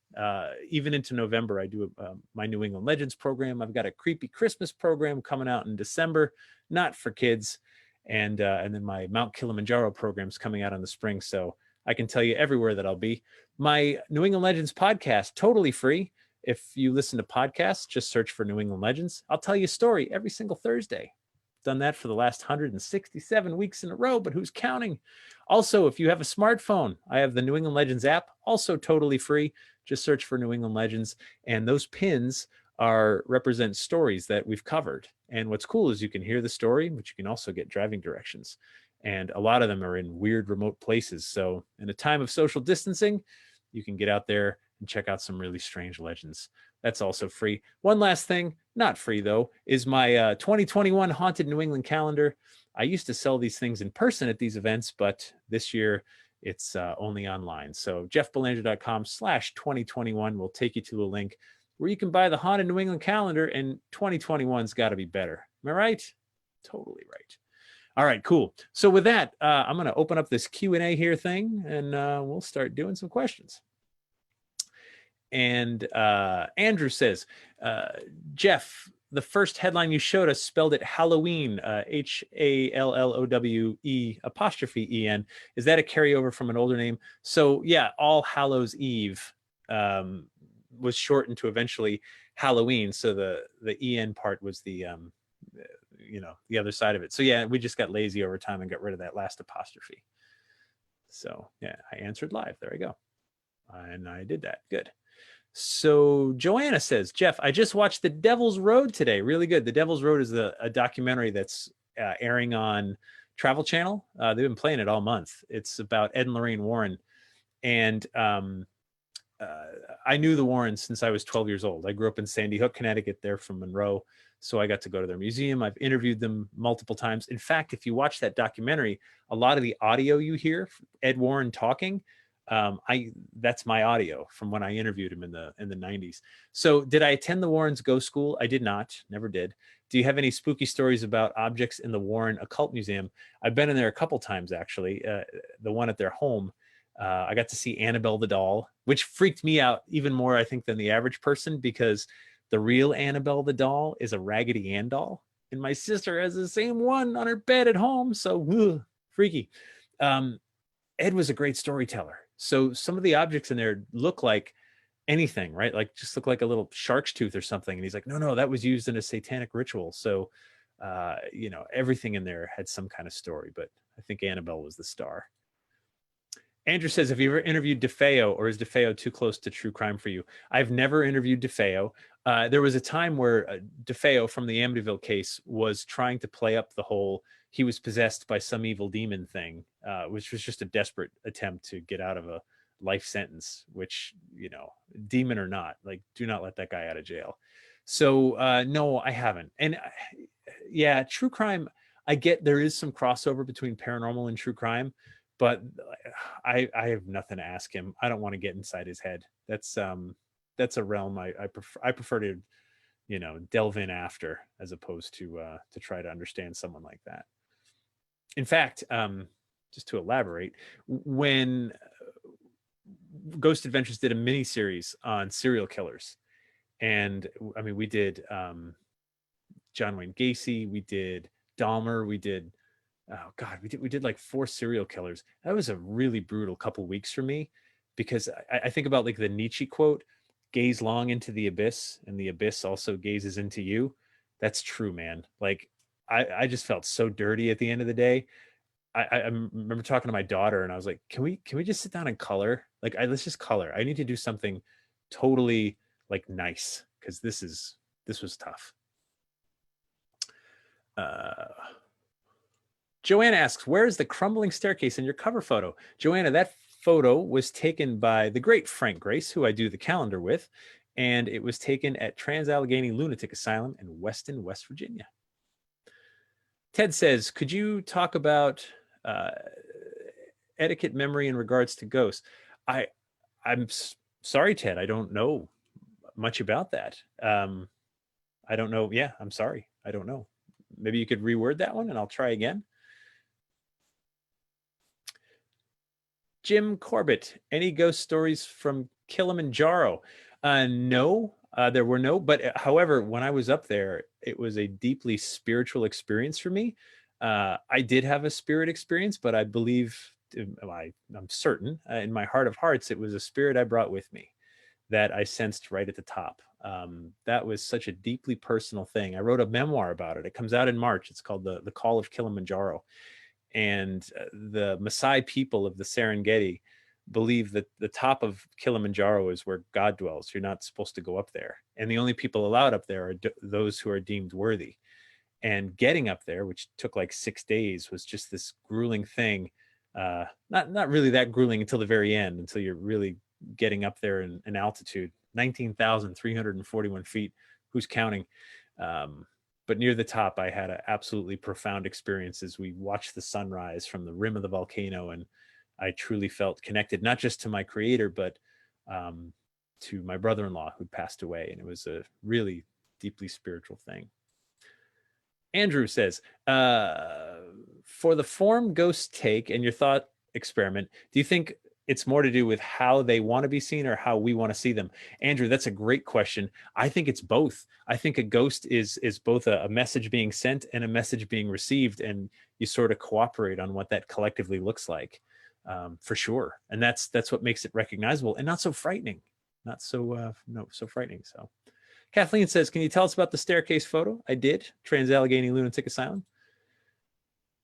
Even into November, I do my New England Legends program. I've got a creepy Christmas program coming out in December, not for kids. And then my Mount Kilimanjaro program's coming out in the spring. So I can tell you everywhere that I'll be. My New England Legends podcast, totally free. If you listen to podcasts, just search for New England Legends. I'll tell you a story every single Thursday. Done that for the last 167 weeks in a row, but who's counting? Also, if you have a smartphone, I have the New England Legends app, also totally free. Just search for New England Legends. And those pins represent stories that we've covered. And what's cool is you can hear the story, but you can also get driving directions. And a lot of them are in weird remote places. So in a time of social distancing, you can get out there and check out some really strange legends. That's also free. One last thing, not free though, is my 2021 Haunted New England calendar. I used to sell these things in person at these events, but this year it's only online. So jeffbelanger.com/2021 will take you to a link where you can buy the Haunted New England calendar, and 2021's got to be better. Am I right? Totally right. All right, cool. So with that, I'm going to open up this Q&A here thing, and we'll start doing some questions. And Andrew says, Jeff, the first headline you showed us spelled it Halloween, HALLOWE''E''. Is that a carryover from an older name? So yeah, All Hallows Eve was shortened to eventually Halloween. So the EN part was the other side of it. So yeah, we just got lazy over time and got rid of that last apostrophe. So yeah, I answered live. There I go. And I did that. Good. So Joanna says, Jeff, I just watched The Devil's Road today. Really good. The Devil's Road is a documentary that's airing on Travel Channel. They've been playing it all month. It's about Ed and Lorraine Warren. And I knew the Warrens since I was 12 years old. I grew up in Sandy Hook, Connecticut. They're from Monroe. So I got to go to their museum. I've interviewed them multiple times. In fact, if you watch that documentary, a lot of the audio you hear, Ed Warren talking, that's my audio from when I interviewed him in the 90s. So did I attend the Warrens Ghost School? I did not, never did. Do you have any spooky stories about objects in the Warren Occult Museum? I've been in there a couple times, actually. The one at their home. I got to see Annabelle the doll, which freaked me out even more, I think, than the average person, because the real Annabelle the doll is a Raggedy Ann doll. And my sister has the same one on her bed at home. So freaky. Ed was a great storyteller. So some of the objects in there look like anything, right? Like just look like a little shark's tooth or something. And he's like, no, that was used in a satanic ritual. So, everything in there had some kind of story, but I think Annabelle was the star. Andrew says, have you ever interviewed DeFeo, or is DeFeo too close to true crime for you? I've never interviewed DeFeo. There was a time where DeFeo from the Amityville case was trying to play up the whole he was possessed by some evil demon thing, which was just a desperate attempt to get out of a life sentence, which, demon or not, like, do not let that guy out of jail. So no, I haven't. And yeah, true crime, I get there is some crossover between paranormal and true crime, but I have nothing to ask him. I don't want to get inside his head. That's a realm I prefer to, delve in after, as opposed to try to understand someone like that. In fact, just to elaborate, when Ghost Adventures did a mini series on serial killers, and I mean, we did John Wayne Gacy, we did Dahmer, we did we did like 4 serial killers. That was a really brutal couple weeks for me, because I think about like the Nietzsche quote, gaze long into the abyss and the abyss also gazes into you. That's true, man. Like I just felt so dirty at the end of the day. I remember talking to my daughter and I was like, can we just sit down and color? Like, let's just color. I need to do something totally like nice, because this was tough. Joanna asks, where is the crumbling staircase in your cover photo? Joanna, that photo was taken by the great Frank Grace, who I do the calendar with, and it was taken at Trans-Allegheny Lunatic Asylum in Weston, West Virginia. Ted says, could you talk about etiquette memory in regards to ghosts? I'm sorry, Ted. I don't know much about that. I don't know. Yeah, I'm sorry. I don't know. Maybe you could reword that one and I'll try again. Jim Corbett, any ghost stories from Kilimanjaro? No, there were no. But however, when I was up there, it was a deeply spiritual experience for me. I did have a spirit experience, but I believe, I'm certain in my heart of hearts, it was a spirit I brought with me that I sensed right at the top. That was such a deeply personal thing. I wrote a memoir about it. It comes out in March. It's called The Call of Kilimanjaro. And the Maasai people of the Serengeti believe that the top of Kilimanjaro is where God dwells. You're not supposed to go up there. And the only people allowed up there are those who are deemed worthy. And getting up there, which took like 6 days, was just this grueling thing. Not really that grueling until the very end, until you're really getting up there in altitude, 19,341 feet. Who's counting? But near the top, I had an absolutely profound experience as we watched the sunrise from the rim of the volcano. And I truly felt connected, not just to my creator, but to my brother-in-law who passed away. And it was a really deeply spiritual thing. Andrew says, for the form ghosts take and your thought experiment, do you think it's more to do with how they want to be seen or how we want to see them? Andrew, that's a great question. I think it's both. I think a ghost is both a message being sent and a message being received, and you sort of cooperate on what that collectively looks like, for sure. And that's what makes it recognizable and not so frightening. Not so so frightening. So Kathleen says, can you tell us about the staircase photo? I did. Trans-Allegheny Lunatic Asylum.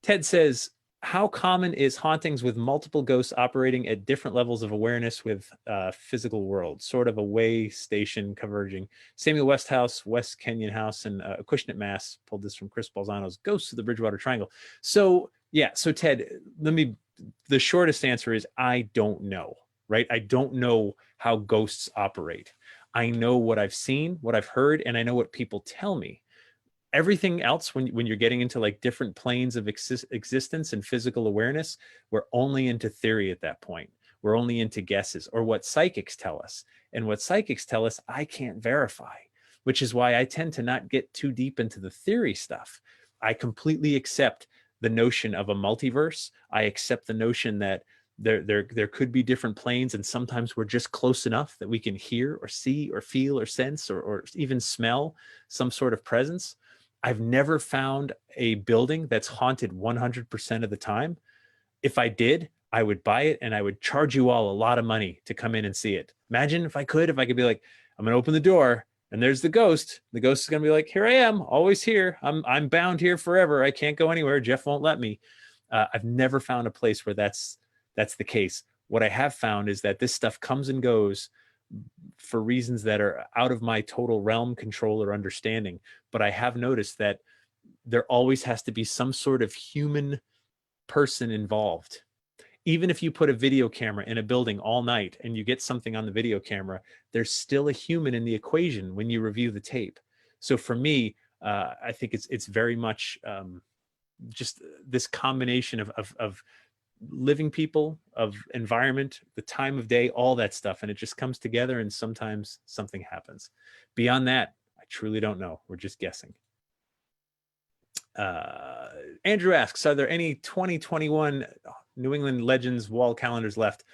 Ted says, how common is hauntings with multiple ghosts operating at different levels of awareness with physical world, sort of a way station converging? Samuel Westhouse, West Kenyon House, and Acushnet, Mass. Pulled this from Chris Balzano's Ghosts of the Bridgewater Triangle. So yeah, so Ted, the shortest answer is I don't know, right? I don't know how ghosts operate. I know what I've seen, what I've heard, and I know what people tell me. Everything else, when you're getting into like different planes of existence and physical awareness, we're only into theory at that point. We're only into guesses or what psychics tell us. And what psychics tell us, I can't verify, which is why I tend to not get too deep into the theory stuff. I completely accept the notion of a multiverse. I accept the notion that there could be different planes, and sometimes we're just close enough that we can hear or see or feel or sense or even smell some sort of presence. I've never found a building that's haunted 100% of the time. If I did, I would buy it and I would charge you all a lot of money to come in and see it. Imagine if I could be like, I'm going to open the door and there's the ghost. The ghost is going to be like, here I am, always here. I'm bound here forever. I can't go anywhere. Jeff won't let me. I've never found a place where that's the case. What I have found is that this stuff comes and goes for reasons that are out of my total realm, control, or understanding. But I have noticed that there always has to be some sort of human person involved. Even if you put a video camera in a building all night and you get something on the video camera, there's still a human in the equation when you review the tape. So for me, I think it's very much just this combination of living people, of environment, the time of day, all that stuff. And it just comes together and sometimes something happens. Beyond that, I truly don't know. We're just guessing. Andrew asks, are there any 2021 New England Legends wall calendars left?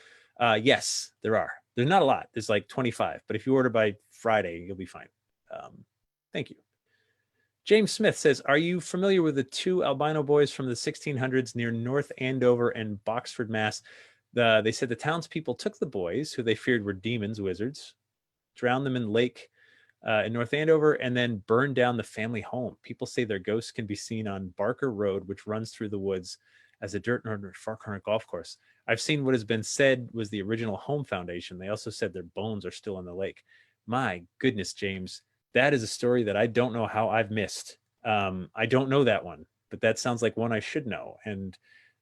Yes, there are. There's not a lot. There's like 25, but if you order by Friday, you'll be fine. Thank you. James Smith says, are you familiar with the two albino boys from the 1600s near North Andover and Boxford, Mass? They said the townspeople took the boys, who they feared were demons, wizards, drowned them in the lake in North Andover, and then burned down the family home. People say their ghosts can be seen on Barker Road, which runs through the woods as a dirt road at Far Corner Golf Course. I've seen what has been said was the original home foundation. They also said their bones are still in the lake. My goodness, James. That is a story that I don't know how I've missed. I don't know that one, but that sounds like one I should know. And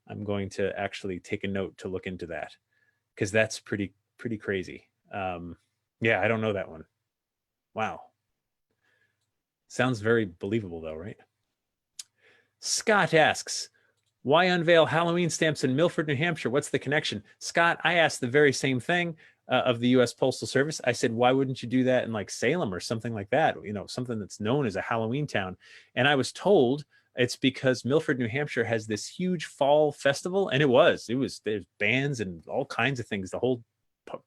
I'm going to actually take a note to look into that. because that's pretty crazy. Yeah, I don't know that one. Wow. Sounds very believable though, right? Scott asks, why unveil Halloween stamps in Milford, New Hampshire? What's the connection? Scott, I asked the very same thing of the U.S. Postal Service. I said, why wouldn't you do that in like Salem or something like that? You know, something that's known as a Halloween town. And I was told it's because Milford, New Hampshire has this huge fall festival. And there's bands and all kinds of things. The whole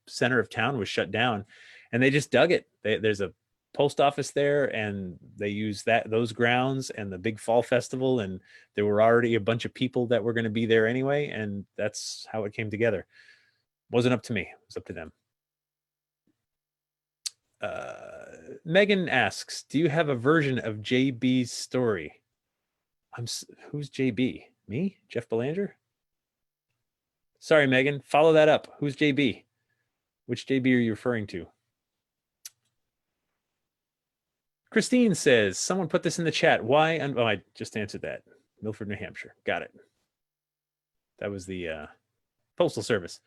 center of town was shut down and they just dug it. There's a post office there and they use those grounds and the big fall festival, and there were already a bunch of people that were going to be there anyway, and that's how it came together. Wasn't up to me, it was up to them. Megan asks, do you have a version of JB's story? Who's JB? Me? Jeff Belanger? Sorry, Megan, follow that up. Who's JB? Which JB are you referring to? Christine says, someone put this in the chat. Why? Oh, I just answered that. Milford, New Hampshire. Got it. That was the Postal Service.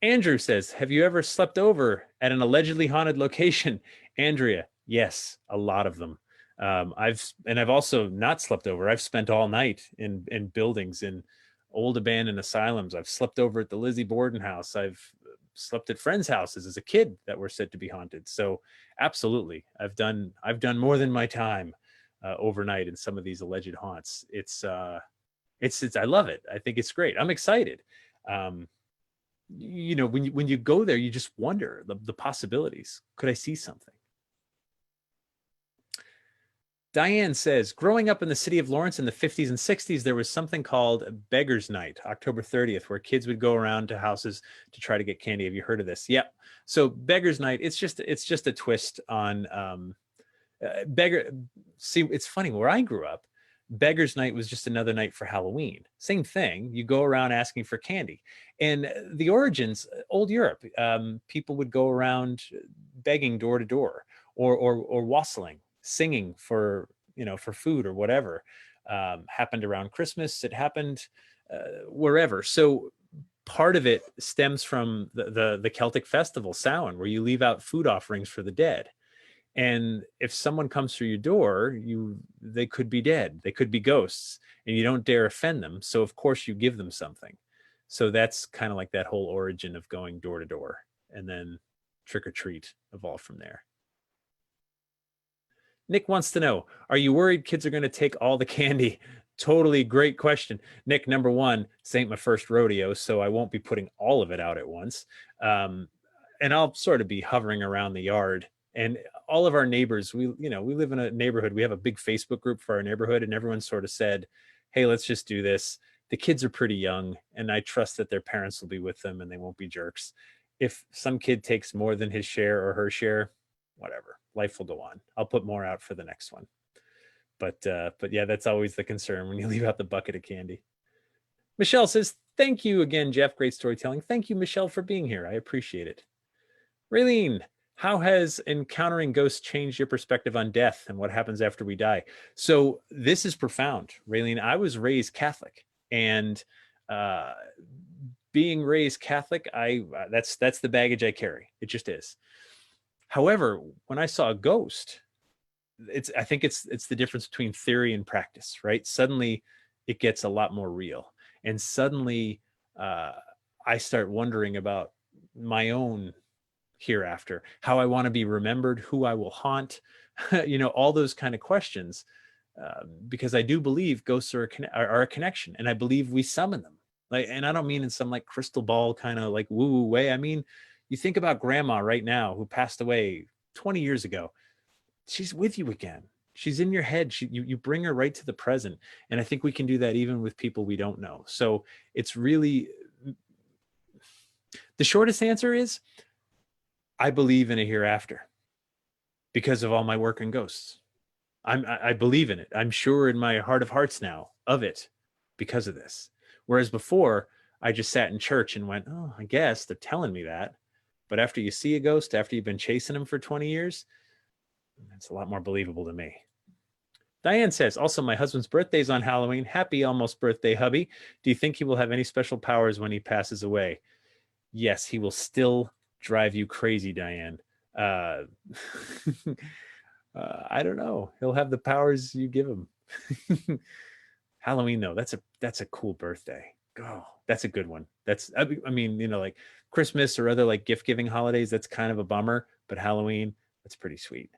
Andrew says, have you ever slept over at an allegedly haunted location? Andrea, yes, a lot of them. I've also not slept over. I've spent all night in buildings, in old abandoned asylums. I've slept over at the Lizzie Borden house. I've slept at friends' houses as a kid that were said to be haunted. So absolutely, I've done more than my time overnight in some of these alleged haunts. It's I love it. I think it's great. I'm excited. You know, when you go there, you just wonder the possibilities. Could I see something? Diane says, growing up in the city of Lawrence in the 50s and 60s, there was something called Beggar's Night, October 30th, where kids would go around to houses to try to get candy. Have you heard of this? Yep. So Beggar's Night, it's just a twist on See, it's funny, where I grew up, Beggar's Night was just another night for Halloween. Same thing. You go around asking for candy. And the origins, old Europe, people would go around begging door to door or wassailing, singing for food or whatever. Happened around Christmas. It happened wherever. So part of it stems from the Celtic festival, Samhain, where you leave out food offerings for the dead. And if someone comes through your door, they could be dead. They could be ghosts, and you don't dare offend them. So of course you give them something. So that's kind of like that whole origin of going door to door, and then trick or treat evolved from there. Nick wants to know, are you worried kids are going to take all the candy? Totally great question. Nick, number one, this ain't my first rodeo, so I won't be putting all of it out at once. And I'll sort of be hovering around the yard. And all of our neighbors, we live in a neighborhood. We have a big Facebook group for our neighborhood, and everyone sort of said, hey, let's just do this. The kids are pretty young, and I trust that their parents will be with them and they won't be jerks. If some kid takes more than his share or her share, whatever, life will go on. I'll put more out for the next one. But yeah, that's always the concern when you leave out the bucket of candy. Michelle says, thank you again, Jeff. Great storytelling. Thank you, Michelle, for being here. I appreciate it. Raylene, how has encountering ghosts changed your perspective on death and what happens after we die? So this is profound, Raylene. I was raised Catholic, and being raised Catholic, that's the baggage I carry. It just is. However, when I saw a ghost, I think it's the difference between theory and practice, right? Suddenly it gets a lot more real. And suddenly I start wondering about my own hereafter, how I want to be remembered, who I will haunt, all those kind of questions, because I do believe ghosts are a connection, and I believe we summon them. And I don't mean in some like crystal ball kind of like woo-woo way. I mean, you think about grandma right now who passed away 20 years ago. She's with you again. She's in your head. You bring her right to the present. And I think we can do that even with people we don't know. So it's really, the shortest answer is, I believe in a hereafter because of all my work in ghosts. I believe in it. I'm sure in my heart of hearts now of it because of this. Whereas before, I just sat in church and went, oh, I guess they're telling me that. But after you see a ghost, after you've been chasing them for 20 years, it's a lot more believable to me. Diane says, also, my husband's birthday's on Halloween. Happy almost birthday, hubby. Do you think he will have any special powers when he passes away? Yes, he will still drive you crazy, Diane. Uh, I don't know. He'll have the powers you give him. Halloween, though, that's a cool birthday. Oh, that's a good one. I mean, like Christmas or other like gift giving holidays, that's kind of a bummer, but Halloween, that's pretty sweet.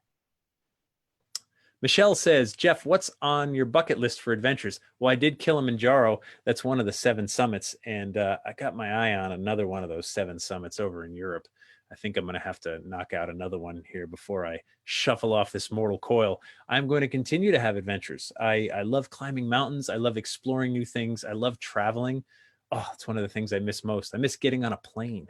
Michelle says, Jeff, what's on your bucket list for adventures? Well, I did Kilimanjaro. That's one of the 7 summits. And I got my eye on another one of those 7 summits over in Europe. I think I'm going to have to knock out another one here before I shuffle off this mortal coil. I'm going to continue to have adventures. I love climbing mountains. I love exploring new things. I love traveling. Oh, it's one of the things I miss most. I miss getting on a plane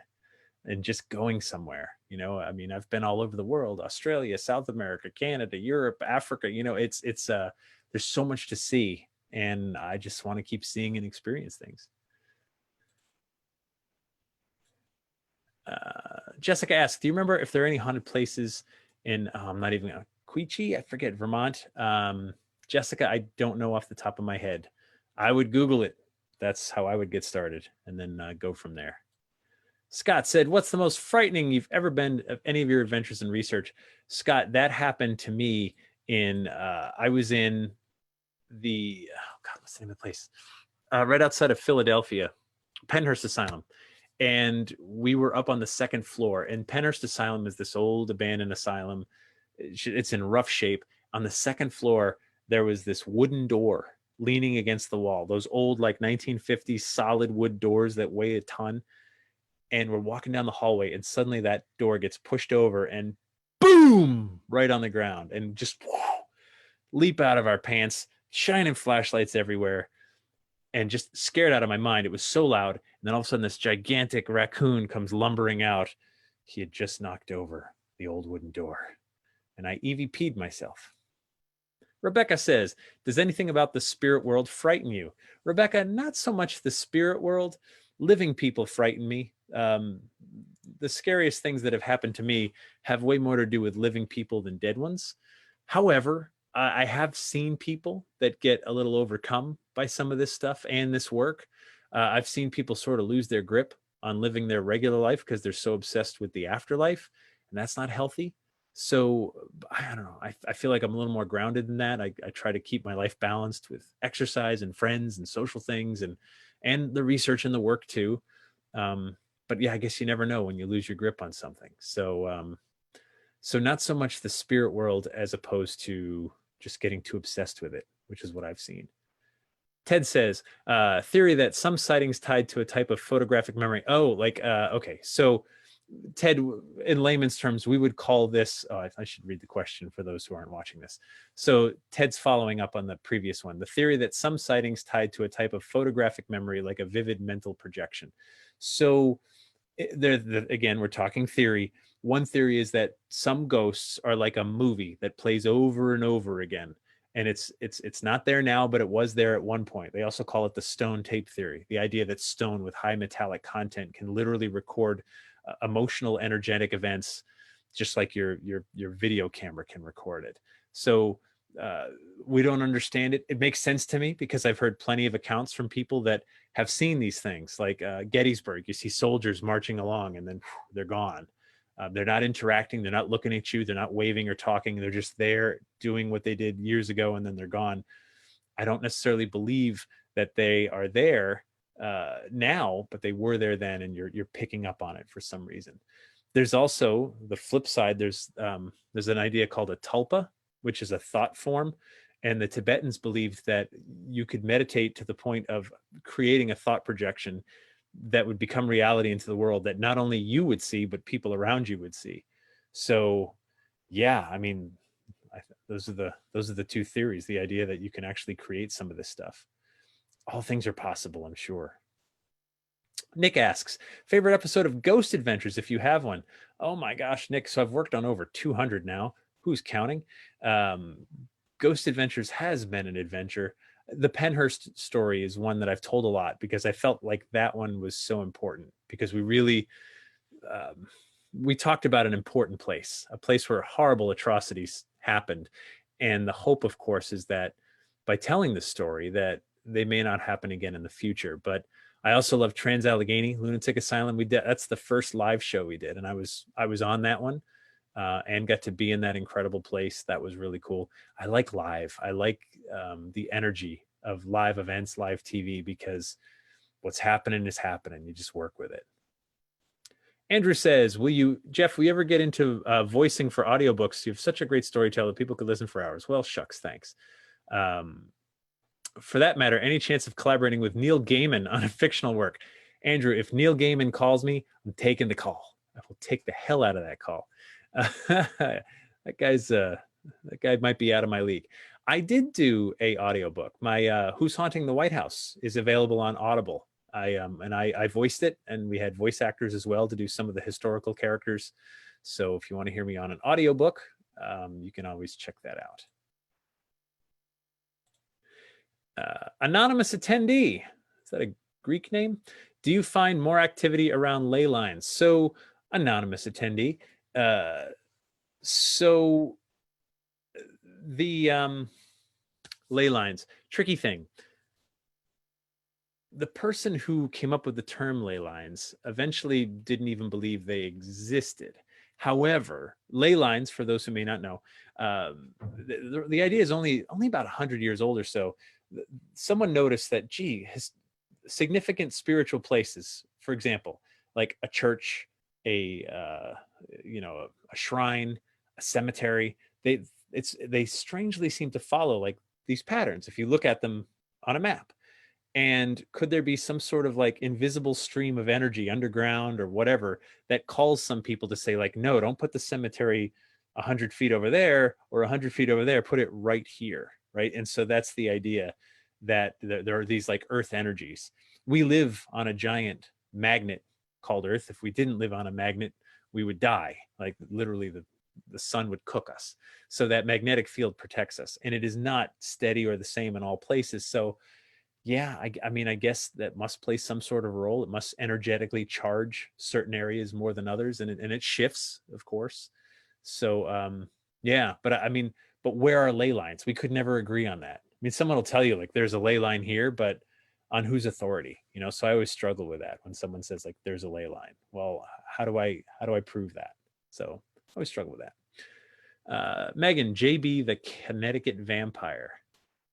and just going somewhere. I mean, I've been all over the world: Australia, South America, Canada, Europe, Africa. It's there's so much to see, and I just want to keep seeing and experience things. Jessica asked, do you remember if there are any haunted places in I'm not even Queechee, I forget, Vermont? Jessica, I don't know off the top of my head. I would Google it. That's how I would get started, and then go from there. Scott said, what's the most frightening you've ever been of any of your adventures in research? Scott, that happened to me I was in what's the name of the place? Right outside of Philadelphia, Penhurst Asylum. And we were up on the 2nd floor. And Penhurst Asylum is this old abandoned asylum. It's in rough shape. On the 2nd floor, there was this wooden door leaning against the wall. Those old, like 1950s solid wood doors that weigh a ton. And we're walking down the hallway, and suddenly that door gets pushed over and boom, right on the ground, and just leap out of our pants, shining flashlights everywhere, and just scared out of my mind. It was so loud. And then all of a sudden, this gigantic raccoon comes lumbering out. He had just knocked over the old wooden door, and I EVP'd myself. Rebecca says, does anything about the spirit world frighten you? Rebecca, not so much the spirit world. Living people frighten me. The scariest things that have happened to me have way more to do with living people than dead ones. However, I have seen people that get a little overcome by some of this stuff and this work. I've seen people sort of lose their grip on living their regular life because they're so obsessed with the afterlife, and that's not healthy. So I don't know. I feel like I'm a little more grounded than that. I try to keep my life balanced with exercise and friends and social things and the research and the work too. But yeah, I guess you never know when you lose your grip on something. So not so much the spirit world as opposed to just getting too obsessed with it, which is what I've seen. Ted says, theory that some sightings tied to a type of photographic memory. Oh, like, okay. So Ted, in layman's terms, we would call this, I should read the question for those who aren't watching this. So Ted's following up on the previous one, the theory that some sightings tied to a type of photographic memory, like a vivid mental projection. So again, we're talking theory. One theory is that some ghosts are like a movie that plays over and over again. And it's not there now, but it was there at one point. They also call it the stone tape theory, the idea that stone with high metallic content can literally record emotional, energetic events, just like your video camera can record it. So we don't understand it. It makes sense to me because I've heard plenty of accounts from people that have seen these things, like Gettysburg. You see soldiers marching along and then they're gone. They're not interacting. They're not looking at you. They're not waving or talking. They're just there doing what they did years ago, and then they're gone. I don't necessarily believe that they are there now, but they were there then, and you're picking up on it for some reason. There's also the flip side. There's an idea called a tulpa, which is a thought form. And the Tibetans believed that you could meditate to the point of creating a thought projection that would become reality into the world that not only you would see, but people around you would see. So yeah, I mean, those are the two theories, the idea that you can actually create some of this stuff. All things are possible, I'm sure. Nick asks, favorite episode of Ghost Adventures, if you have one? Oh my gosh, Nick. So I've worked on over 200 now. Who's counting? Ghost Adventures has been an adventure. The Penhurst story is one that I've told a lot because I felt like that one was so important, because we really, we talked about an important place, a place where horrible atrocities happened. And the hope, of course, is that by telling the story that they may not happen again in the future. But I also love Trans Allegheny Lunatic Asylum. That's the first live show we did, and I was on that one, and got to be in that incredible place. That was really cool. I like live. I like the energy of live events, live TV, because what's happening is happening. You just work with it. Andrew says, Jeff, will you ever get into voicing for audiobooks? You have such a great storyteller. People could listen for hours. Well, shucks, thanks. For that matter, any chance of collaborating with Neil Gaiman on a fictional work? Andrew, if Neil Gaiman calls me, I'm taking the call. I will take the hell out of that call. That guy might be out of my league. I did do a audiobook. My Who's Haunting the White House is available on Audible. I voiced it, and we had voice actors as well to do some of the historical characters. So if you want to hear me on an audiobook, you can always check that out. Anonymous attendee, is that a Greek name? Do you find more activity around ley lines? So, anonymous attendee, so the ley lines, tricky thing. The person who came up with the term ley lines eventually didn't even believe they existed. However, ley lines, for those who may not know, the idea is only about 100 years old or so. Someone noticed that, gee, significant spiritual places, for example, like a church, a shrine, a cemetery, they strangely seem to follow like these patterns if you look at them on a map. And could there be some sort of like invisible stream of energy underground or whatever that calls some people to say like, no, don't put the cemetery 100 feet over there or 100 feet over there, put it right here, right? And so that's the idea, that there are these like earth energies. We live on a giant magnet called Earth. If we didn't live on a magnet, we would die. Like literally the sun would cook us. So that magnetic field protects us, and it is not steady or the same in all places. So yeah, I mean, I guess that must play some sort of role. It must energetically charge certain areas more than others, and it shifts, of course. So yeah, but I mean, but where are ley lines? We could never agree on that. I mean, someone will tell you like there's a ley line here, but on whose authority? You know, so I always struggle with that when someone says like there's a ley line. Well, how do I prove that? So I always struggle with that. Megan, JB, the Connecticut vampire.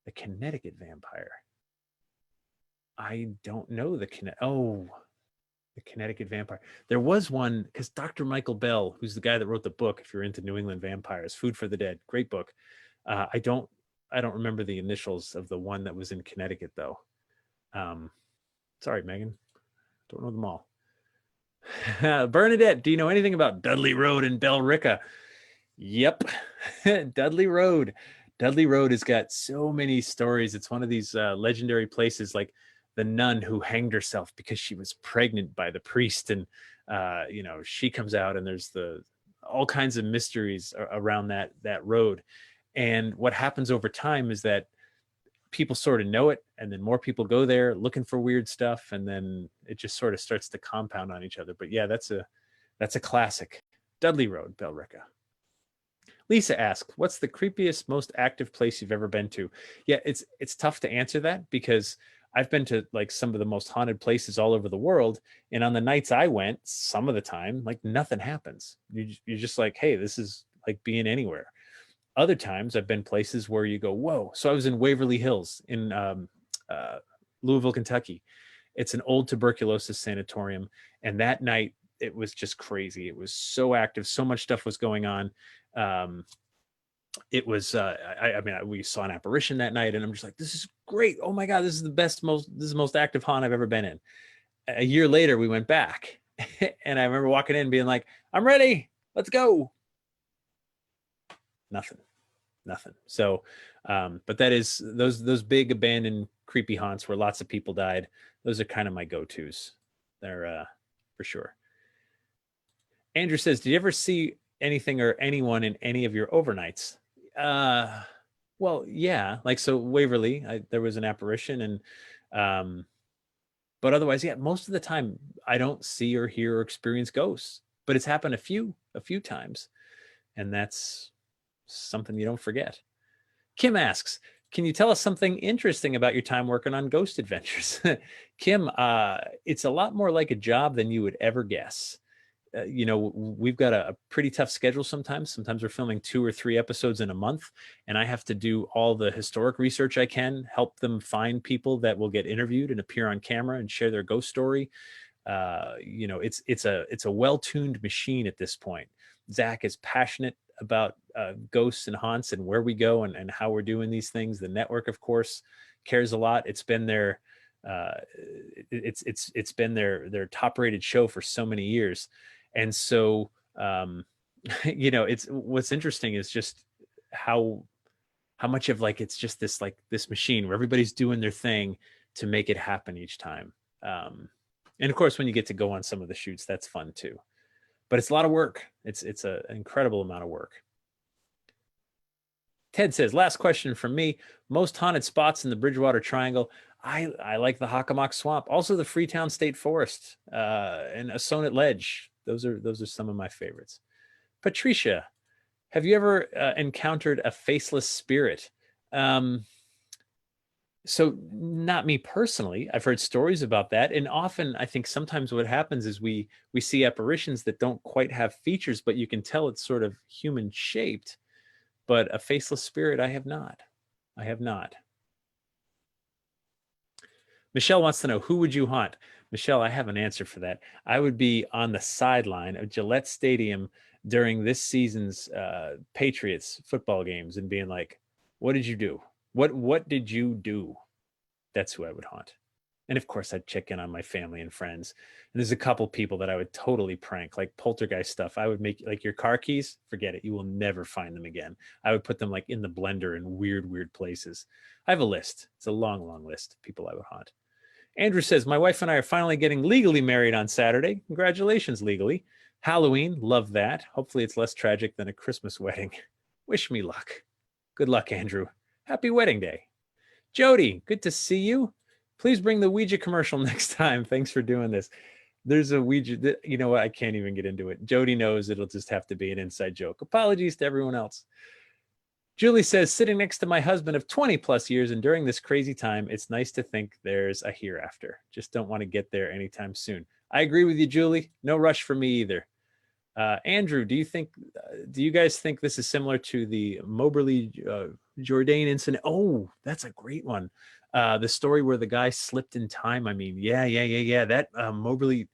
The Connecticut vampire. I don't know the Connecticut vampire. There was one, because Dr. Michael Bell, who's the guy that wrote the book, if you're into New England vampires, Food for the Dead, great book. I don't remember the initials of the one that was in Connecticut though. Sorry, Megan, don't know them all. Bernadette, do you know anything about Dudley Road in Bellrica? Yep, Dudley Road. Dudley Road has got so many stories. It's one of these legendary places, like the nun who hanged herself because she was pregnant by the priest, and she comes out, and there's all kinds of mysteries around that road. And what happens over time is that people sort of know it, and then more people go there looking for weird stuff, and then it just sort of starts to compound on each other. But yeah, that's a classic. Dudley Road, Bellrica. Lisa asks, what's the creepiest, most active place you've ever been to? Yeah, it's tough to answer that, because I've been to like some of the most haunted places all over the world. And on the nights I went, some of the time, like nothing happens. You're just like, hey, this is like being anywhere. Other times I've been places where you go, whoa. So I was in Waverly Hills in Louisville, Kentucky. It's an old tuberculosis sanatorium. And that night it was just crazy. It was so active. So much stuff was going on. It was we saw an apparition that night, and I'm just like, this is great. Oh my God, this is the most active haunt I've ever been in. A year later, we went back and I remember walking in being like, I'm ready, let's go. Nothing. So, but that is those big abandoned creepy haunts where lots of people died. Those are kind of my go-tos. They're for sure. Andrew says, did you ever see anything or anyone in any of your overnights? Well, yeah, like, so Waverly, there was an apparition, and but otherwise, yeah, most of the time I don't see or hear or experience ghosts, but it's happened a few times, and that's something you don't forget. Kim asks, Can you tell us something interesting about your time working on Ghost Adventures? Kim, it's a lot more like a job than you would ever guess. We've got a pretty tough schedule sometimes. Sometimes we're filming 2 or 3 episodes in a month, and I have to do all the historic research I can, help them find people that will get interviewed and appear on camera and share their ghost story. It's a well-tuned machine at this point. Zach is passionate about ghosts and haunts and where we go and how we're doing these things. The network, of course, cares a lot. It's been their it's been their top-rated show for so many years, and so it's what's interesting is just how much of like it's just this machine where everybody's doing their thing to make it happen each time. And of course, when you get to go on some of the shoots, that's fun too. But it's a lot of work. It's an incredible amount of work. Ted says, last question from me. Most haunted spots in the Bridgewater Triangle. I like the Hockomock Swamp. Also the Freetown State Forest and Assonet Ledge. Those are some of my favorites. Patricia, have you ever encountered a faceless spirit? So not me personally. I've heard stories about that. And often I think sometimes what happens is we see apparitions that don't quite have features, but you can tell it's sort of human shaped. But a faceless spirit, I have not. I have not. Michelle wants to know, who would you haunt? Michelle, I have an answer for that. I would be on the sideline of Gillette Stadium during this season's Patriots football games and being like, what did you do? What did you do? That's who I would haunt. And of course, I'd check in on my family and friends. And there's a couple people that I would totally prank, like poltergeist stuff. I would make, like, your car keys, forget it. You will never find them again. I would put them like in the blender in weird places. I have a list. It's a long list of people I would haunt. Andrew says, my wife and I are finally getting legally married on Saturday. Congratulations, legally. Halloween, love that. Hopefully it's less tragic than a Christmas wedding. Wish me luck. Good luck, Andrew. Happy wedding day. Jody, good to see you. Please bring the Ouija commercial next time. Thanks for doing this. There's a Ouija, you know what? I can't even get into it. Jody knows it'll just have to be an inside joke. Apologies to everyone else. Julie says, sitting next to my husband of 20 plus years, and during this crazy time, it's nice to think there's a hereafter. Just don't want to get there anytime soon. I agree with you, Julie. No rush for me either. Andrew, do you guys think this is similar to the Moberly Jourdain incident? Oh, that's a great one. The story where the guy slipped in time. I mean, yeah. That Moberly,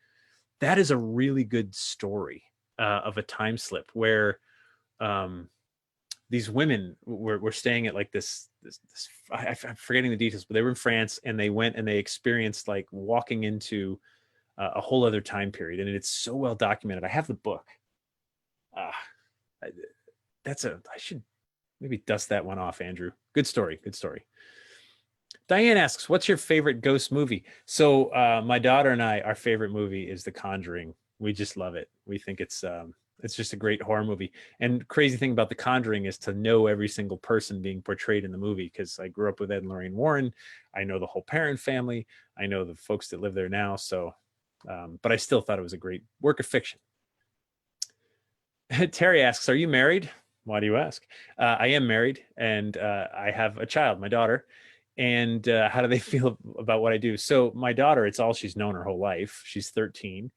that is a really good story of a time slip where these women were staying at like this I'm forgetting the details, but they were in France and they went and they experienced like walking into a whole other time period, and it's so well documented. I have the book. I should maybe dust that one off, Andrew. Good story. Diane asks, what's your favorite ghost movie? So my daughter and I, our favorite movie is The Conjuring. We just love it. We think it's just a great horror movie. And crazy thing about The Conjuring is to know every single person being portrayed in the movie, because I grew up with Ed and Lorraine Warren. I know the whole Perron family. I know the folks that live there now. So but I still thought it was a great work of fiction. Terry asks, are you married? Why do you ask? I am married, and I have a child, my daughter. And how do they feel about what I do? So my daughter, it's all she's known her whole life. She's 13,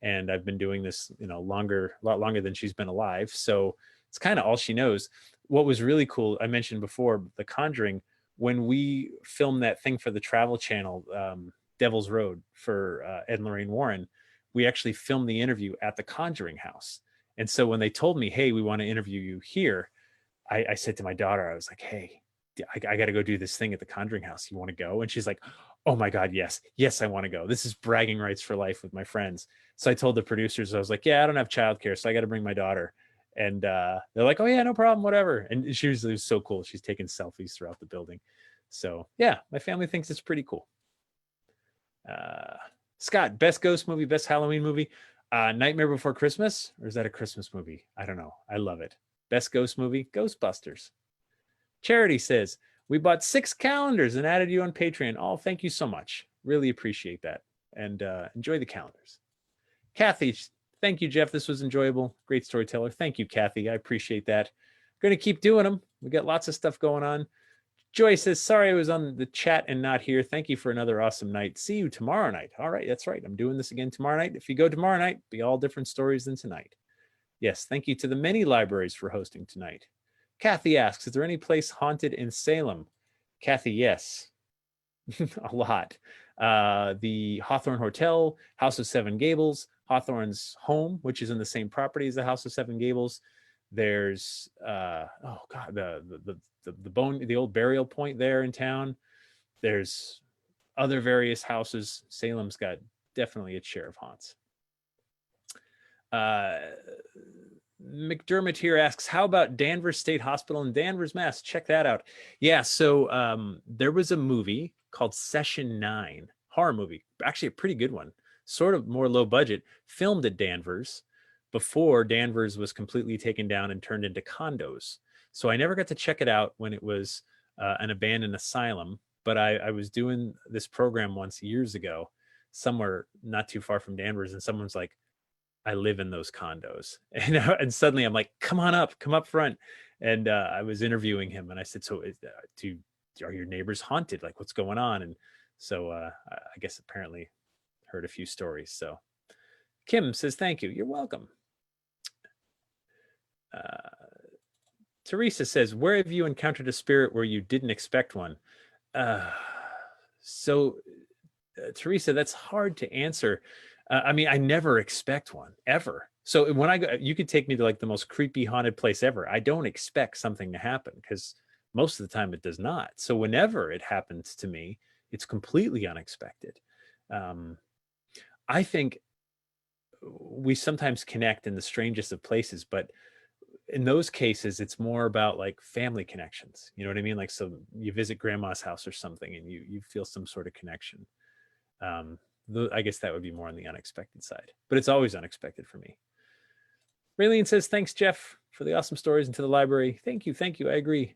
and I've been doing this, a lot longer than she's been alive. So it's kind of all she knows. What was really cool, I mentioned before, The Conjuring, when we filmed that thing for the Travel Channel, Devil's Road, for Ed and Lorraine Warren, we actually filmed the interview at the Conjuring house. And so when they told me, hey, we want to interview you here, I said to my daughter, I was like, hey, I got to go do this thing at the Conjuring house. You want to go? And she's like, oh my God, yes, I want to go. This is bragging rights for life with my friends. So I told the producers, I was like, yeah, I don't have childcare, so I got to bring my daughter. And they're like, oh yeah, no problem, whatever. And it was so cool. She's taking selfies throughout the building. So yeah, my family thinks it's pretty cool. Scott, best ghost movie, best Halloween movie. Nightmare Before Christmas, or is that a Christmas movie? I don't know. I love it. Best ghost movie, Ghostbusters. Charity says, we bought 6 calendars and added you on Patreon. Oh, thank you so much. Really appreciate that. And enjoy the calendars. Kathy, thank you, Jeff. This was enjoyable. Great storyteller. Thank you, Kathy. I appreciate that. Going to keep doing them. We got lots of stuff going on. Joy says, sorry I was on the chat and not here. Thank you for another awesome night. See you tomorrow night. All right, that's right. I'm doing this again tomorrow night. If you go tomorrow night, be all different stories than tonight. Yes, thank you to the many libraries for hosting tonight. Kathy asks, is there any place haunted in Salem? Kathy, yes. A lot. The Hawthorne Hotel, House of Seven Gables, Hawthorne's home, which is in the same property as the House of Seven Gables. There's the old burial point there in town. There's other various houses. Salem's got definitely its share of haunts. McDermott here asks, how about Danvers State Hospital in Danvers, Mass? Check that out. Yeah, so there was a movie called Session 9, horror movie, actually a pretty good one, sort of more low budget, filmed at Danvers before Danvers was completely taken down and turned into condos. So I never got to check it out when it was an abandoned asylum, but I was doing this program once years ago, somewhere not too far from Danvers, and someone's like, I live in those condos. And suddenly I'm like, come up front. And I was interviewing him and I said, so are your neighbors haunted? Like, what's going on? And so I guess apparently heard a few stories. So Kim says, thank you. You're welcome. Teresa says, where have you encountered a spirit where you didn't expect one? Teresa, that's hard to answer. I mean, I never expect one, ever. So when I go, you could take me to like the most creepy haunted place ever. I don't expect something to happen because most of the time it does not. So whenever it happens to me, it's completely unexpected. I think we sometimes connect in the strangest of places, but in those cases, it's more about like family connections. You know what I mean? Like, so you visit grandma's house or something and you feel some sort of connection. I guess that would be more on the unexpected side, but it's always unexpected for me. Raylene says, thanks, Jeff, for the awesome stories and to the library. Thank you. I agree.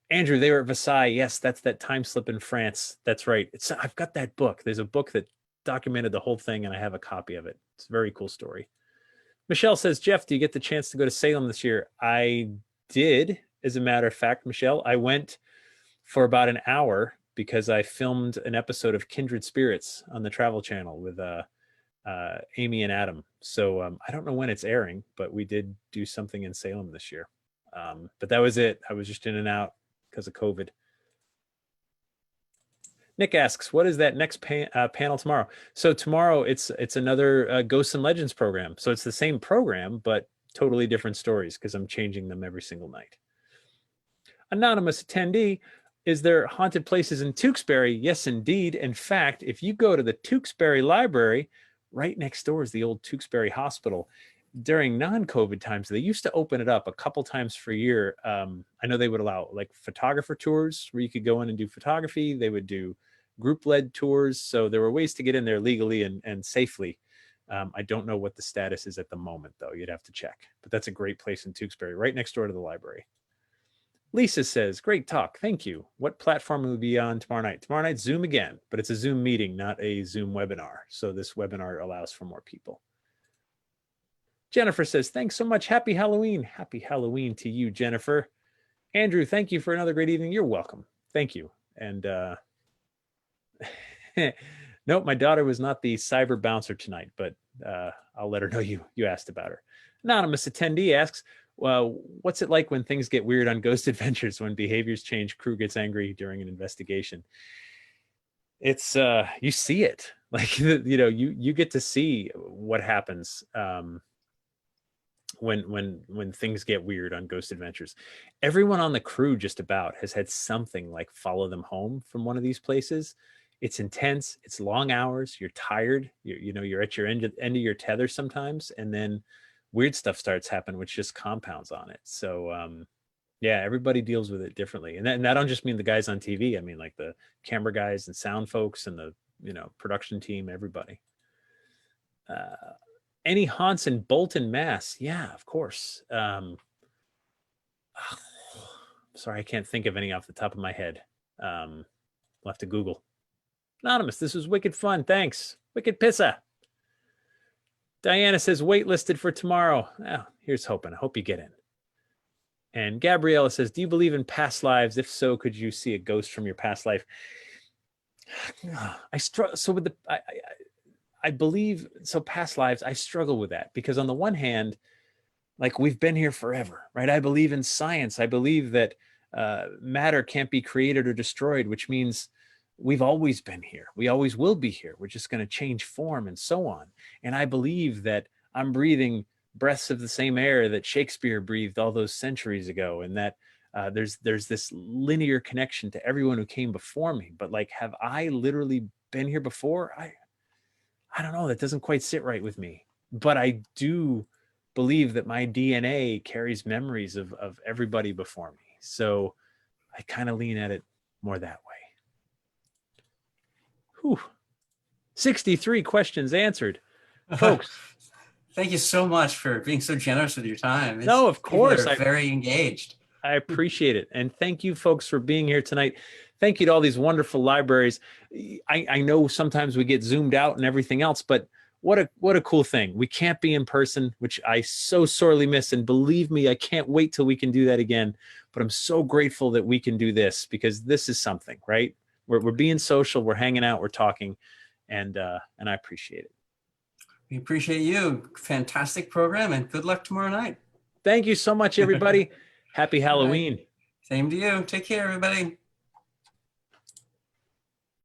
Andrew, they were at Versailles. Yes, that's that time slip in France. That's right. I've got that book. There's a book that documented the whole thing, and I have a copy of it. It's a very cool story. Michelle says, Jeff, do you get the chance to go to Salem this year? I did, as a matter of fact, Michelle. I went for about an hour because I filmed an episode of Kindred Spirits on the Travel Channel with Amy and Adam. So I don't know when it's airing, but we did do something in Salem this year. But that was it. I was just in and out because of COVID. Nick asks, what is that next panel tomorrow? So tomorrow it's another Ghosts and Legends program. So it's the same program, but totally different stories because I'm changing them every single night. Anonymous attendee, is there haunted places in Tewksbury? Yes, indeed. In fact, if you go to the Tewksbury Library, right next door is the old Tewksbury Hospital. During non-COVID times, they used to open it up a couple times per year. I know they would allow like photographer tours where you could go in and do photography. They would do group-led tours. So there were ways to get in there legally and safely. I don't know what the status is at the moment, though. You'd have to check. But that's a great place in Tewksbury, right next door to the library. Lisa says, great talk. Thank you. What platform will we be on tomorrow night? Tomorrow night, Zoom again, but it's a Zoom meeting, not a Zoom webinar. So this webinar allows for more people. Jennifer says, thanks so much. Happy Halloween. Happy Halloween to you, Jennifer. Andrew, thank you for another great evening. You're welcome. Thank you. And nope, my daughter was not the cyber bouncer tonight, but I'll let her know you asked about her. Anonymous attendee asks, well, what's it like when things get weird on Ghost Adventures, when behaviors change, crew gets angry during an investigation? It's you see it, like, you know, you get to see what happens when things get weird on Ghost Adventures. Everyone on the crew just about has had something like follow them home from one of these places. It's intense. It's long hours. You're tired. You're at your end of your tether sometimes, and then weird stuff starts happening, which just compounds on it. So yeah, everybody deals with it differently. And I don't just mean the guys on TV. I mean like the camera guys and sound folks and the production team, everybody. Any haunts in Bolton, Mass? Yeah, of course. Sorry, I can't think of any off the top of my head. I'll have to Google. Anonymous, this was wicked fun. Thanks. Wicked pissa. Diana says, waitlisted for tomorrow. Oh, here's hoping. I hope you get in. And Gabriella says, do you believe in past lives? If so, could you see a ghost from your past life? I struggle. So with I believe, so past lives, I struggle with that because on the one hand, like we've been here forever, right? I believe in science. I believe that matter can't be created or destroyed, which means we've always been here. We always will be here. We're just going to change form and so on. And I believe that I'm breathing breaths of the same air that Shakespeare breathed all those centuries ago, and that there's this linear connection to everyone who came before me. But like, have I literally been here before? I don't know. That doesn't quite sit right with me. But I do believe that my DNA carries memories of everybody before me. So I kind of lean at it more that way. Whew. 63 questions answered. Folks. Thank you so much for being so generous with your time. No, of course. People are very engaged. I appreciate it. And thank you folks for being here tonight. Thank you to all these wonderful libraries. I know sometimes we get zoomed out and everything else, but what a cool thing. We can't be in person, which I so sorely miss. And believe me, I can't wait till we can do that again. But I'm so grateful that we can do this because this is something, right? We're being social, we're hanging out, we're talking, and I appreciate it. We appreciate you. Fantastic program, and good luck tomorrow night. Thank you so much, everybody. Happy Halloween. Same to you. Take care, everybody.